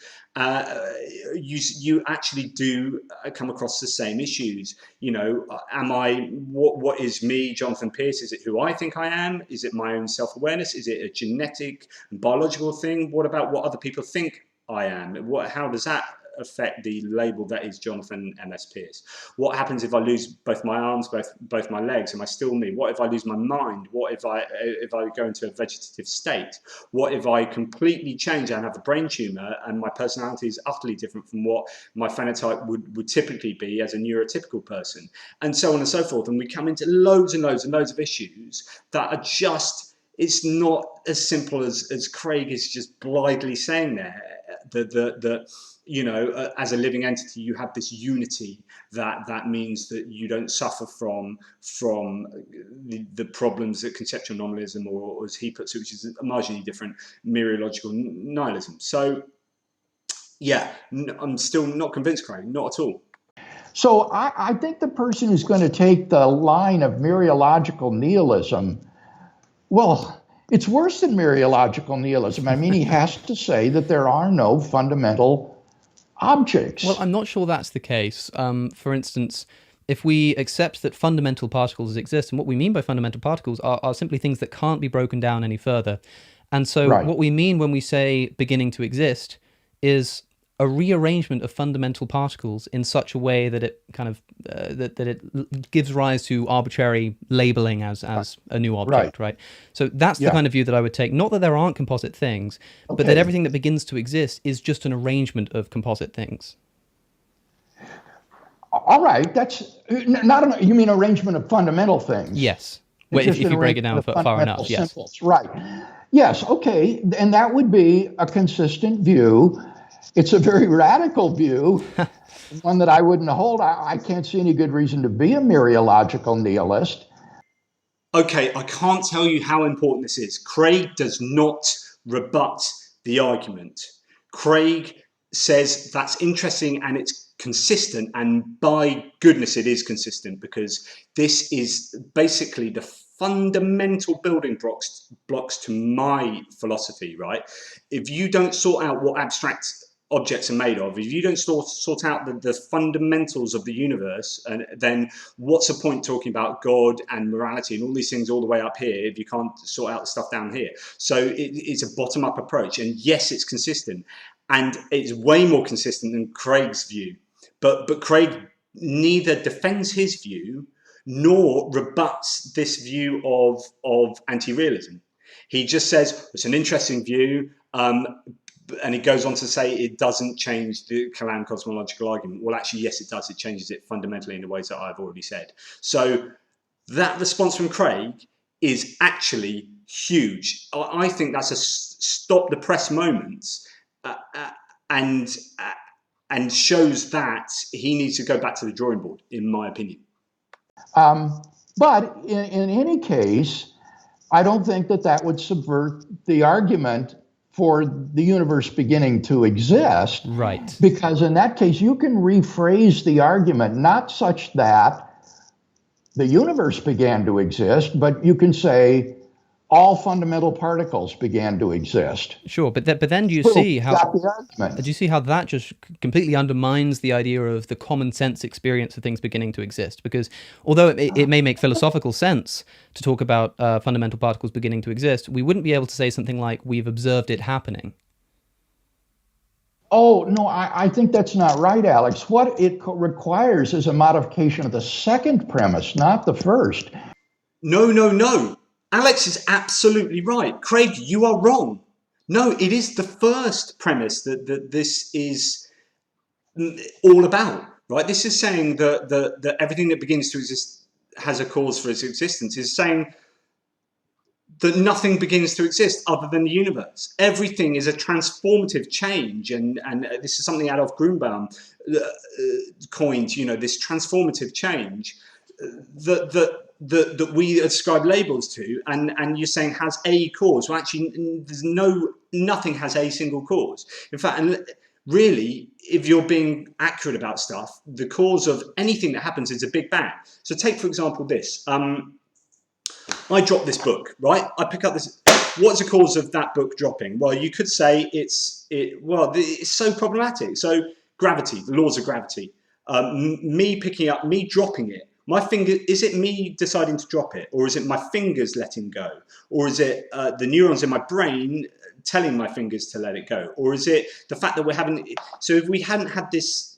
you actually do come across the same issues. What is me, Jonathan Pearce? Is it who I think I am? Is it my own self-awareness? Is it a genetic and biological thing? What about what other people think I am? How does that affect the label that is Jonathan MS Pearce? What happens if I lose both my arms, both my legs? Am I still me? What if I lose my mind? What if I go into a vegetative state? What if I completely change and have a brain tumor and my personality is utterly different from what my phenotype would typically be as a neurotypical person? And so on and so forth. And we come into loads and loads and loads of issues that are just, it's not as simple as Craig is just blithely saying there. As a living entity, you have this unity that means that you don't suffer from the problems that conceptual nominalism, or as he puts it, which is a marginally different, mereological nihilism. So, yeah, I'm still not convinced, Craig, not at all. So I think the person who's going to take the line of mereological nihilism, well, it's worse than mereological nihilism. I mean, he has to say that there are no fundamental objects. Well, I'm not sure that's the case. For instance, if we accept that fundamental particles exist, and what we mean by fundamental particles are simply things that can't be broken down any further. And so what we mean when we say beginning to exist is a rearrangement of fundamental particles in such a way that it kind of that it gives rise to arbitrary labeling as a new object, right? So that's the kind of view that I would take. Not that there aren't composite things, but that everything that begins to exist is just an arrangement of composite things. All right, that's not you mean arrangement of fundamental things? Yes. Well, if you break it down far enough, yes. Symbols. Right. Yes. Okay, and that would be a consistent view. It's a very radical view, one that I wouldn't hold. I can't see any good reason to be a mereological nihilist. Okay, I can't tell you how important this is. Craig does not rebut the argument. Craig says that's interesting and it's consistent, and by goodness it is consistent, because this is basically the fundamental building blocks to my philosophy, right? If you don't sort out what abstract objects are made of, if you don't sort out the fundamentals of the universe, and then what's the point talking about God and morality and all these things all the way up here if you can't sort out the stuff down here? So it's a bottom-up approach, and yes, it's consistent, and it's way more consistent than Craig's view, but Craig neither defends his view nor rebuts this view of anti-realism. He just says it's an interesting view, and he goes on to say it doesn't change the Kalam cosmological argument. Well, actually, yes, it does. It changes it fundamentally in the ways that I've already said. So that response from Craig is actually huge. I think that's a stop the press moment, and shows that he needs to go back to the drawing board, in my opinion. But in any case, I don't think that would subvert the argument for the universe beginning to exist. Right. Because in that case, you can rephrase the argument, not such that the universe began to exist, but you can say all fundamental particles began to exist. Sure, but then do you see how that just completely undermines the idea of the common sense experience of things beginning to exist? Because although it may make philosophical sense to talk about fundamental particles beginning to exist, we wouldn't be able to say something like we've observed it happening. Oh, no, I think that's not right, Alex. What it requires is a modification of the second premise, not the first. No. Alex is absolutely right. Craig, you are wrong. No, it is the first premise that this is all about, right? This is saying that everything that begins to exist has a cause for its existence. Is saying that nothing begins to exist other than the universe. Everything is a transformative change, and this is something Adolf Grünbaum coined. This transformative change that we ascribe labels to, and you're saying has a cause. Well, actually, nothing has a single cause. In fact, and really, if you're being accurate about stuff, the cause of anything that happens is a Big Bang. So take, for example, this. I drop this book, right? I pick up this. what's the cause of that book dropping? Well, you could say it's so problematic. So gravity, the laws of gravity, me picking up, me dropping it. My finger, is it me deciding to drop it, or is it my fingers letting go, or is it the neurons in my brain telling my fingers to let it go, or is it the fact that we're having? So if we hadn't had this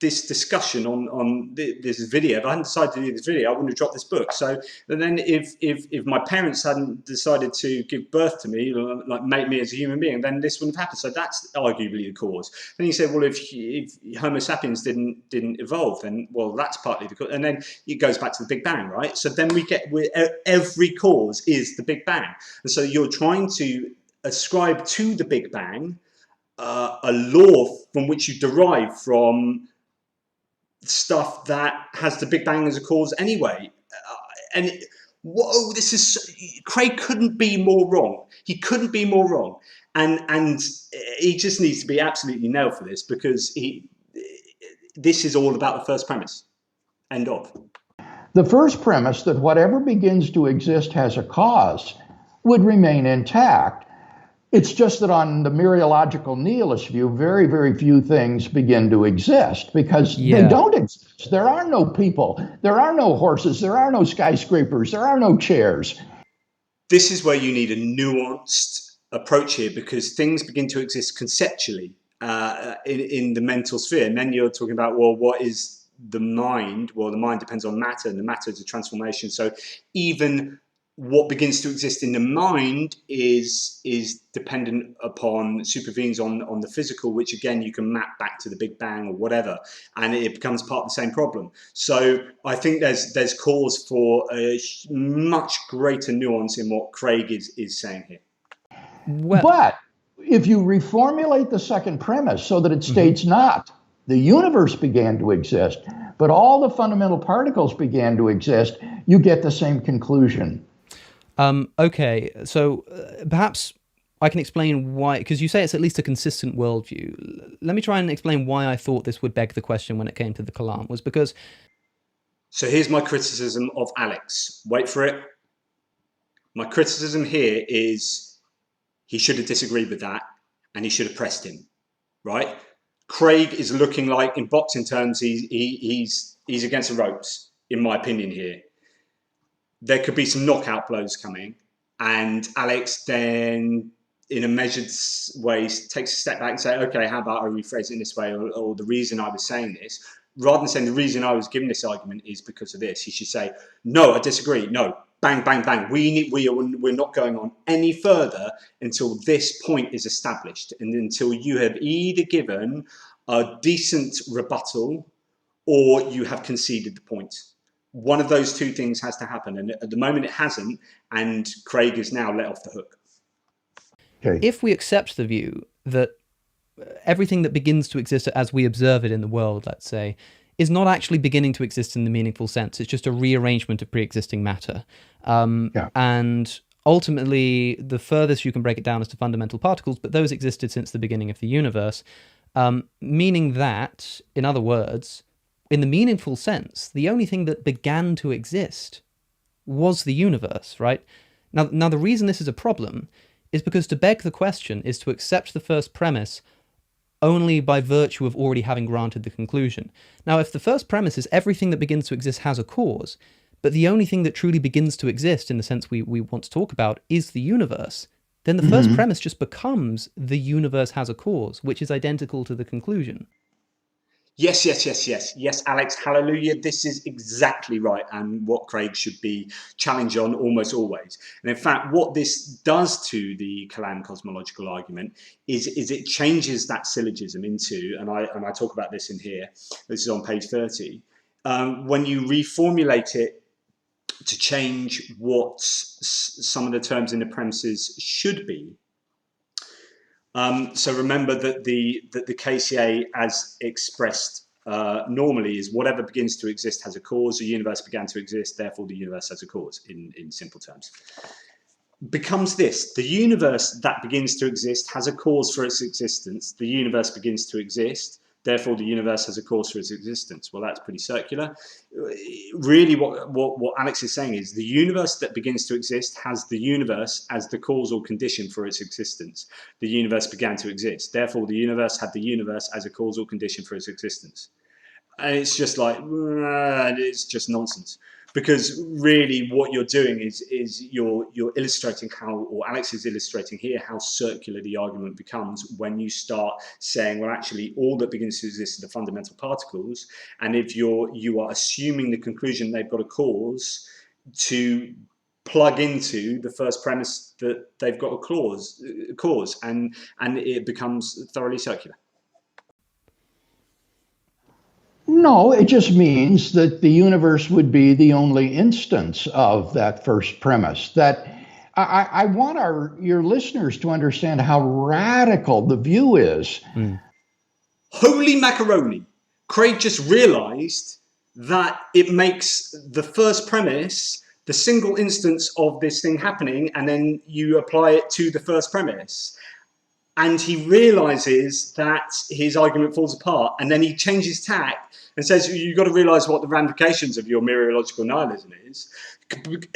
discussion on this video, if I hadn't decided to do this video, I wouldn't have dropped this book. So then if my parents hadn't decided to give birth to me, like make me as a human being, then this wouldn't have happened. So that's arguably the cause. Then you say, well, if Homo sapiens didn't evolve, then well, that's partly the cause. And then it goes back to the Big Bang, right? So then we get every cause is the Big Bang, and so you're trying to ascribe to the Big Bang a law from which you derive from stuff that has the Big Bang as a cause anyway. Whoa, this is, Craig couldn't be more wrong. He couldn't be more wrong. And he just needs to be absolutely nailed for this, because this is all about the first premise. End of. The first premise that whatever begins to exist has a cause would remain intact. It's just that on the mereological nihilist view, very, very few things begin to exist because they don't exist. There are no people, there are no horses, there are no skyscrapers, there are no chairs. This is where you need a nuanced approach here, because things begin to exist conceptually in the mental sphere. And then you're talking about, well, what is the mind? Well, the mind depends on matter, and the matter is a transformation. So even what begins to exist in the mind is dependent upon, supervenes on the physical, which again you can map back to the Big Bang or whatever, and it becomes part of the same problem. So I think there's cause for a much greater nuance in what Craig is saying here. Well, but if you reformulate the second premise so that it states not the universe began to exist, but all the fundamental particles began to exist, you get the same conclusion. Okay, so perhaps I can explain why, because you say it's at least a consistent worldview. Let me try and explain why I thought this would beg the question when it came to the Kalam, was because... So here's my criticism of Alex. Wait for it. My criticism here is he should have disagreed with that, and he should have pressed him, right? Craig is looking like, in boxing terms, he's against the ropes, in my opinion here. There could be some knockout blows coming, and Alex then, in a measured way, takes a step back and say, okay, how about I rephrase it in this way, or the reason I was saying this, rather than saying the reason I was giving this argument is because of this, he should say, no, I disagree, no, bang, bang, bang, we're not going on any further until this point is established, and until you have either given a decent rebuttal or you have conceded the point. One of those two things has to happen, and at the moment it hasn't, and Craig is now let off the hook. Okay. If we accept the view that everything that begins to exist as we observe it in the world, let's say, is not actually beginning to exist in the meaningful sense, it's just a rearrangement of pre-existing matter. And ultimately, the furthest you can break it down is to fundamental particles, but those existed since the beginning of the universe, meaning that, in other words, in the meaningful sense, the only thing that began to exist was the universe, right? Now, the reason this is a problem is because to beg the question is to accept the first premise only by virtue of already having granted the conclusion. Now, if the first premise is everything that begins to exist has a cause, but the only thing that truly begins to exist in the sense we want to talk about is the universe, then the first premise just becomes the universe has a cause, which is identical to the conclusion. Yes, Alex, hallelujah. This is exactly right, and what Craig should be challenged on almost always. And in fact, what this does to the Kalam cosmological argument is it changes that syllogism into, and I talk about this in here, this is on page 30, when you reformulate it to change what some of the terms in the premises should be. So remember that the KCA, as expressed normally, is whatever begins to exist has a cause. The universe began to exist, therefore the universe has a cause, in simple terms. Becomes this: the universe that begins to exist has a cause for its existence. The universe begins to exist, Therefore, the universe has a cause for its existence. Well, that's pretty circular. Really, what Alex is saying is the universe that begins to exist has the universe as the causal condition for its existence. The universe began to exist. Therefore, the universe had the universe as a causal condition for its existence. And it's just like, it's just nonsense. Because really what you're doing is you're illustrating how, or Alex is illustrating here, how circular the argument becomes when you start saying, well, actually, all that begins to exist are the fundamental particles. And if you are assuming the conclusion they've got a cause to plug into the first premise that they've got a cause, and it becomes thoroughly circular. No, it just means that the universe would be the only instance of that first premise. That I want your listeners to understand how radical the view is. Holy macaroni. Craig just realized that it makes the first premise the single instance of this thing happening, and then you apply it to the first premise. And he realizes that his argument falls apart, and then he changes tack and says, you've got to realize what the ramifications of your mereological nihilism is.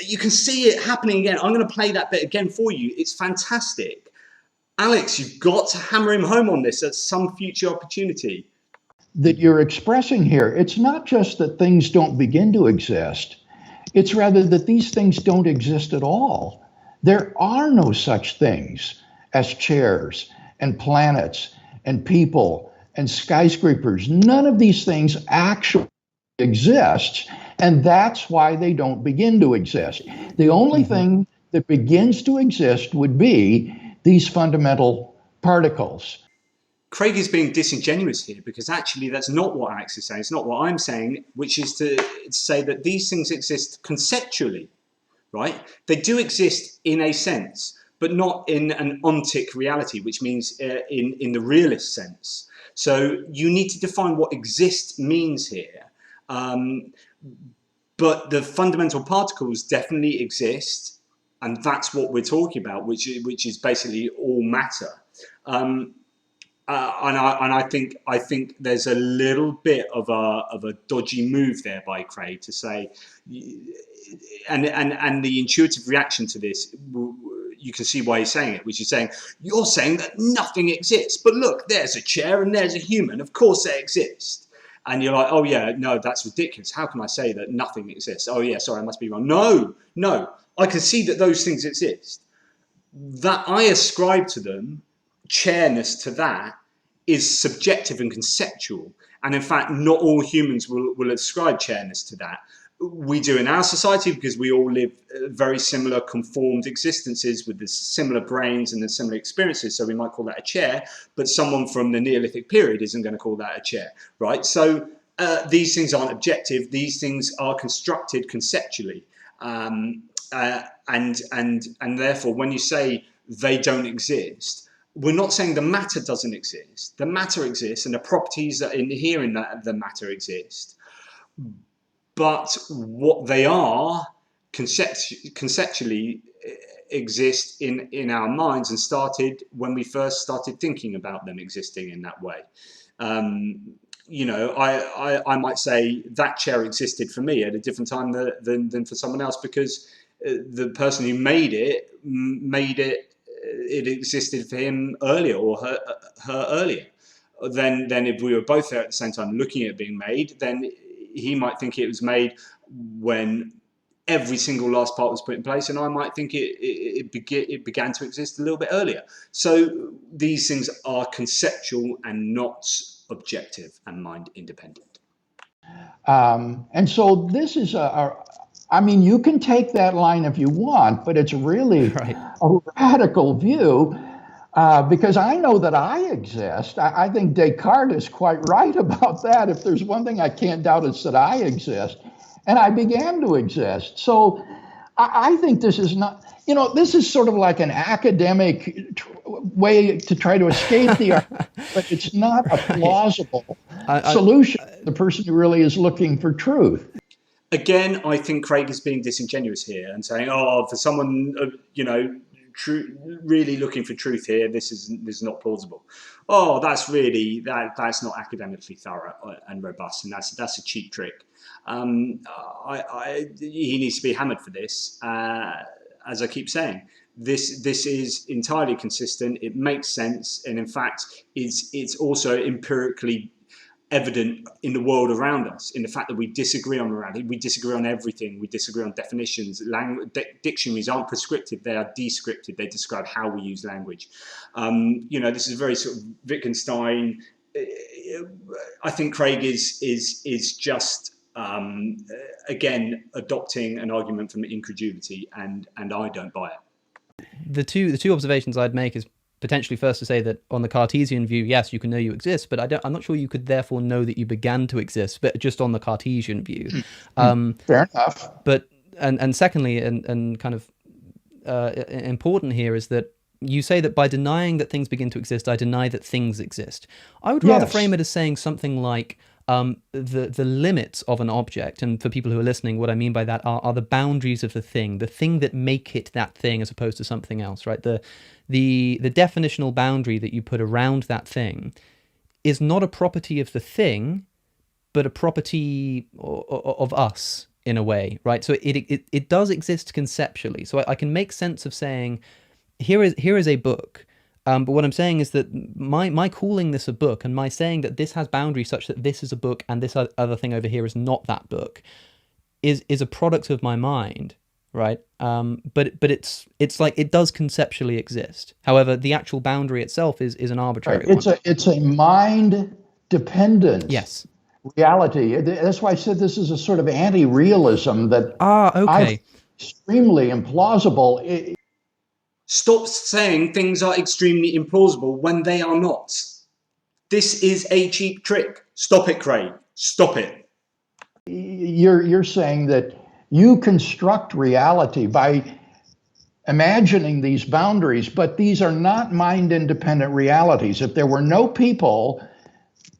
You can see it happening again. I'm going to play that bit again for you. It's fantastic. Alex, you've got to hammer him home on this at some future opportunity. That you're expressing here, it's not just that things don't begin to exist. It's rather that these things don't exist at all. There are no such things as chairs and planets and people and skyscrapers. None of these things actually exist, and that's why they don't begin to exist. The only thing that begins to exist would be these fundamental particles. Craig is being disingenuous here, because actually that's not what Alex is saying. It's not what I'm saying, which is to say that these things exist conceptually, right? They do exist in a sense, but not in an ontic reality, which means in the realist sense. So you need to define what exist means here. But the fundamental particles definitely exist, and that's what we're talking about, which is basically all matter. And I think there's a little bit of a dodgy move there by Craig to say, and the intuitive reaction to this, you can see why he's saying it, which is saying, you're saying that nothing exists, but look, there's a chair and there's a human, of course they exist. And you're like, oh yeah, no, that's ridiculous. How can I say that nothing exists? Oh yeah, sorry, I must be wrong. No, I can see that those things exist. That I ascribe to them, chairness to that, is subjective and conceptual. And in fact, not all humans will ascribe chairness to that. We do in our society because we all live very similar conformed existences with the similar brains and the similar experiences. So we might call that a chair, but someone from the Neolithic period isn't going to call that a chair, right? So these things aren't objective. These things are constructed conceptually. And therefore, when you say they don't exist, we're not saying the matter doesn't exist. The matter exists, and the properties that inherent in the matter exist. But what they are conceptually exist in our minds, and started when we first started thinking about them existing in that way. You know, I might say that chair existed for me at a different time than for someone else, because the person who made it existed for him earlier, or her earlier. Then if we were both there at the same time looking at it being made, then he might think it was made when every single last part was put in place, and I might think it began to exist a little bit earlier. So these things are conceptual and not objective and mind independent. And so this is I mean, you can take that line if you want, but it's really a radical view. Because I know that I exist. I think Descartes is quite right about that. If there's one thing I can't doubt, it's that I exist. And I began to exist. So I think this is not, this is sort of like an academic way to try to escape the argument, but it's not a plausible solution to the person who really is looking for truth. Again, I think Craig is being disingenuous here and saying, oh, for someone, really looking for truth here. This is not plausible. Oh, that's not academically thorough and robust, and that's a cheap trick. He needs to be hammered for this. As I keep saying, this is entirely consistent. It makes sense, and in fact, it's also empirically evident in the world around us, in the fact that we disagree on morality, we disagree on everything, we disagree on definitions. Dictionaries aren't prescriptive, they are descriptive, they describe how we use language. This is very sort of Wittgenstein. I think Craig is just again adopting an argument from incredulity, and I don't buy it. The two observations I'd make is potentially first to say that on the Cartesian view, yes, you can know you exist, but I'm not sure you could therefore know that you began to exist, but just on the Cartesian view. Fair enough. But and secondly, and kind of important here is that you say that by denying that things begin to exist, I deny that things exist. I would rather frame it as saying something like the limits of an object, and for people who are listening, what I mean by that are the boundaries of the thing that make it that thing as opposed to something else, right? The definitional boundary that you put around that thing is not a property of the thing, but a property of us in a way, right? So it does exist conceptually. So I can make sense of saying, here is a book. But what I'm saying is that my calling this a book and my saying that this has boundaries such that this is a book and this other thing over here is not that book is a product of my mind, right? But it's like it does conceptually exist. However, the actual boundary itself is an arbitrary one. It's a mind dependent reality. That's why I said this is a sort of anti-realism that I find extremely implausible. Stop saying things are extremely implausible when they are not. This is a cheap trick. Stop it, Craig. Stop it. You're saying that you construct reality by imagining these boundaries, but these are not mind-independent realities. If there were no people,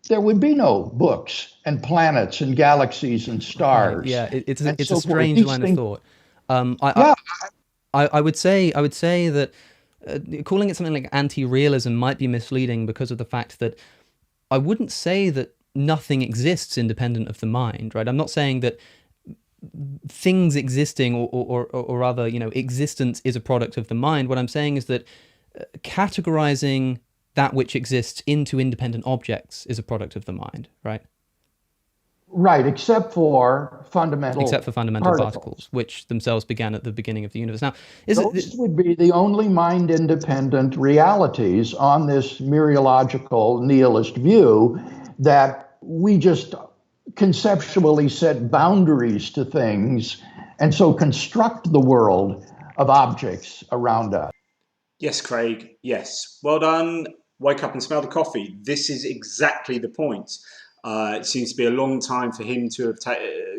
there would be no books and planets and galaxies and stars. Right. Yeah, it's a strange line of thought. I would say that calling it something like anti-realism might be misleading because of the fact that I wouldn't say that nothing exists independent of the mind, right? I'm not saying that things existing or rather, existence is a product of the mind. What I'm saying is that categorizing that which exists into independent objects is a product of the mind, right? Right, except for fundamental particles, which themselves began at the beginning of the universe. Now, those would be the only mind-independent realities on this mereological nihilist view, that we just conceptually set boundaries to things and so construct the world of objects around us. Yes, Craig, yes. Well done. Wake up and smell the coffee. This is exactly the point. It seems to be a long time for him to have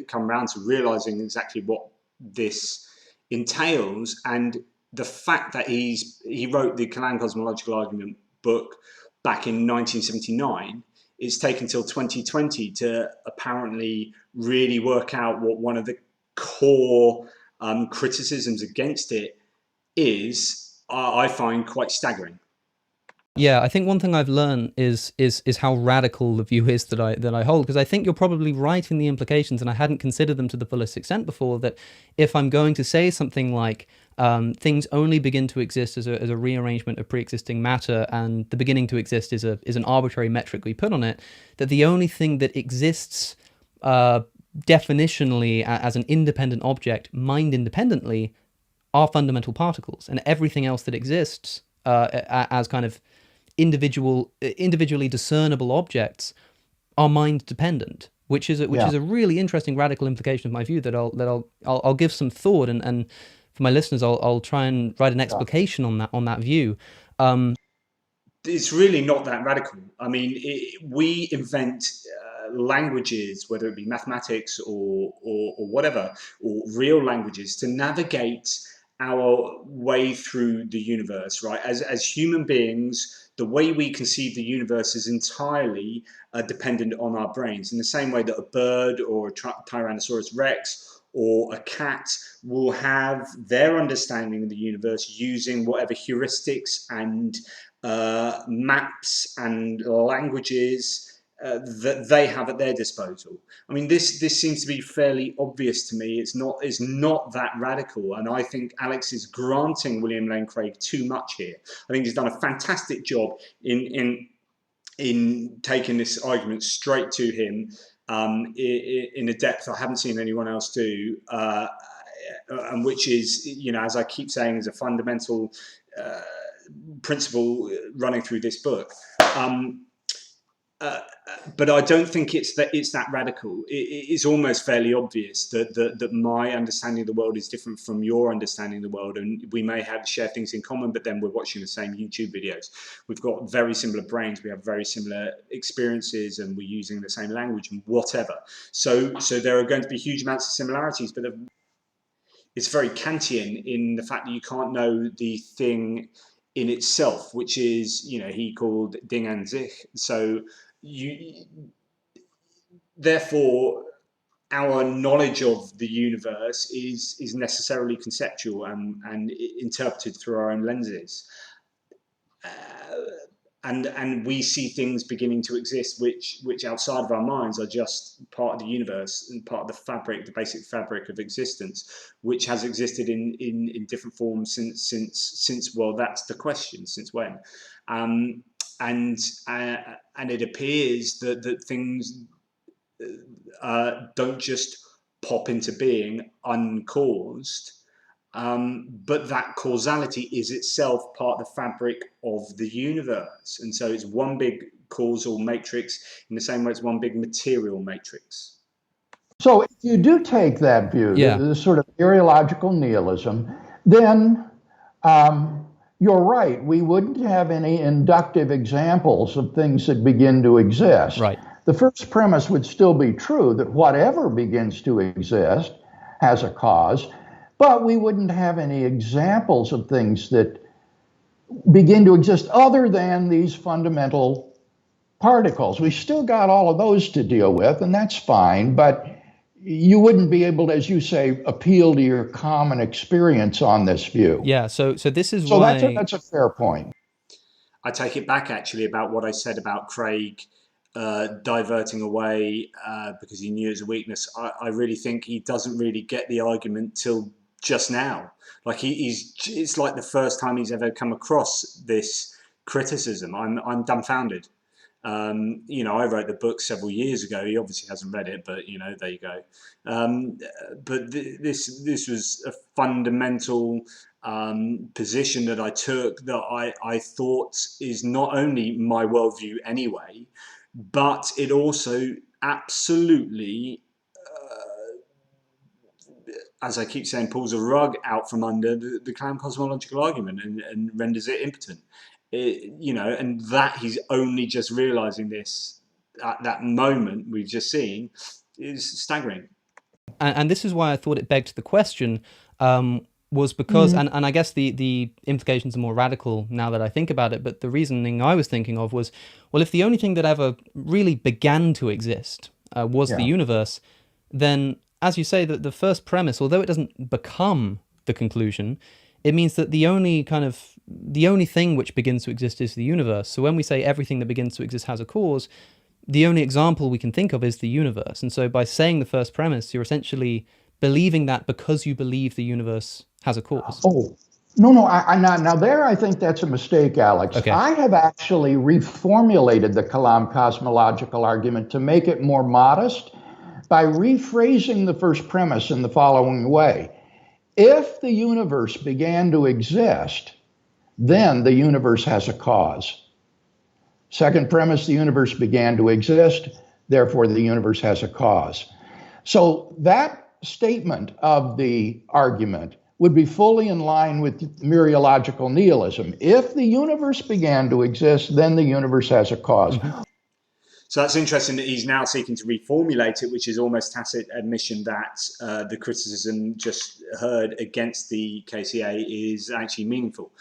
come around to realizing exactly what this entails, and the fact that he wrote the Kalam cosmological argument book back in 1979. It's taken till 2020 to apparently really work out what one of the core criticisms against it is. I find quite staggering. Yeah, I think one thing I've learned is how radical the view is that I hold, because I think you're probably right in the implications, and I hadn't considered them to the fullest extent before, that if I'm going to say something like things only begin to exist as a rearrangement of pre-existing matter, and the beginning to exist is an arbitrary metric we put on it, that the only thing that exists definitionally as an independent object, mind independently, are fundamental particles, and everything else that exists as kind of individually discernible objects are mind dependent, which is a really interesting radical implication of my view that I'll give some thought, and for my listeners I'll try and write an explication on that view. It's really not that radical. I mean, we invent languages, whether it be mathematics or whatever, or real languages, to navigate our way through the universe, right? As human beings, the way we conceive the universe is entirely dependent on our brains, in the same way that a bird or a Tyrannosaurus Rex or a cat will have their understanding of the universe using whatever heuristics and maps and languages that they have at their disposal. I mean, this seems to be fairly obvious to me. It's not that radical, and I think Alex is granting William Lane Craig too much here. I think he's done a fantastic job in taking this argument straight to him in a depth I haven't seen anyone else do, and which is, you know, as I keep saying, is a fundamental principle running through this book. But I don't think it's that radical. It's almost fairly obvious that my understanding of the world is different from your understanding of the world, and we may share things in common, but then we're watching the same YouTube videos. We've got very similar brains, we have very similar experiences, and we're using the same language and whatever. So there are going to be huge amounts of similarities, but it's very Kantian in the fact that you can't know the thing in itself, which is, you know, he called Ding an sich. So therefore, our knowledge of the universe is necessarily conceptual and interpreted through our own lenses. And we see things beginning to exist which outside of our minds are just part of the universe and part of the fabric, the basic fabric of existence, which has existed in different forms since well, that's the question, since when? And it appears that things don't just pop into being uncaused, but that causality is itself part of the fabric of the universe. And so it's one big causal matrix in the same way it's one big material matrix. So if you do take that view, the sort of teleological nihilism, then you're right. We wouldn't have any inductive examples of things that begin to exist. Right. The first premise would still be true, that whatever begins to exist has a cause, but we wouldn't have any examples of things that begin to exist other than these fundamental particles. We still got all of those to deal with, and that's fine, but you wouldn't be able to, as you say, appeal to your common experience on this view. Yeah, so this is why... So that's a fair point. I take it back, actually, about what I said about Craig diverting away because he knew it was a weakness. I really think he doesn't really get the argument till just now. Like it's like the first time he's ever come across this criticism. I'm dumbfounded. You know, I wrote the book several years ago. He obviously hasn't read it, but you know, there you go. But this was a fundamental position that I took that I thought is not only my worldview anyway, but it also absolutely, as I keep saying, pulls a rug out from under the Kalam cosmological argument and renders it impotent. You know, and that he's only just realizing this at that moment we've just seen is staggering. And this is why I thought it begged the question, was because, and I guess the implications are more radical now that I think about it, but the reasoning I was thinking of was, well, if the only thing that ever really began to exist was the universe, then, as you say, that the first premise, although it doesn't become the conclusion, it means that the only thing which begins to exist is the universe. So when we say everything that begins to exist has a cause, the only example we can think of is the universe. And so by saying the first premise, you're essentially believing that because you believe the universe has a cause. Oh, no. Now there I think that's a mistake, Alex. Okay. I have actually reformulated the Kalam cosmological argument to make it more modest by rephrasing the first premise in the following way. If the universe began to exist, then the universe has a cause. Second premise, the universe began to exist, therefore the universe has a cause. So that statement of the argument would be fully in line with mereological nihilism. If the universe began to exist, then the universe has a cause. So that's interesting that he's now seeking to reformulate it, which is almost tacit admission that the criticism just heard against the KCA is actually meaningful.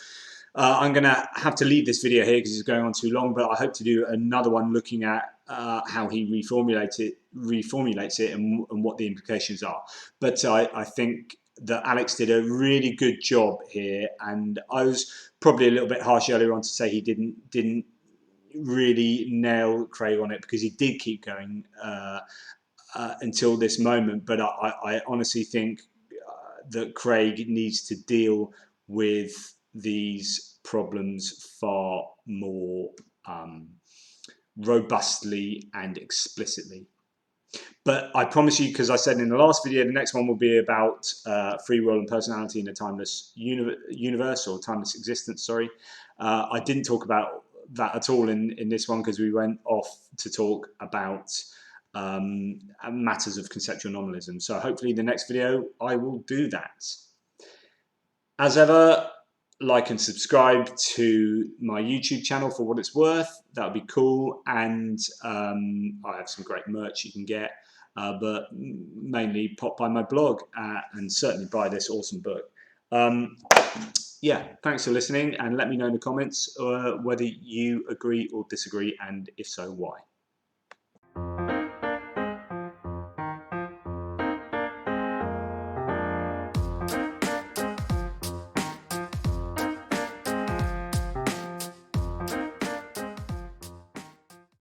I'm going to have to leave this video here because it's going on too long, but I hope to do another one looking at how he reformulates it and what the implications are. But I think that Alex did a really good job here, and I was probably a little bit harsh earlier on to say he didn't really nail Craig on it, because he did keep going until this moment. But I honestly think that Craig needs to deal with these problems far more robustly and explicitly. But I promise you, because I said in the last video, the next one will be about free will and personality in a timeless universe, or timeless existence, sorry. I didn't talk about that at all in this one, because we went off to talk about matters of conceptual nominalism. So hopefully the next video I will do that. As ever, like and subscribe to my YouTube channel for what it's worth. That would be cool. And I have some great merch you can get, but mainly pop by my blog and certainly buy this awesome book. Yeah, thanks for listening, and let me know in the comments whether you agree or disagree, and if so, why.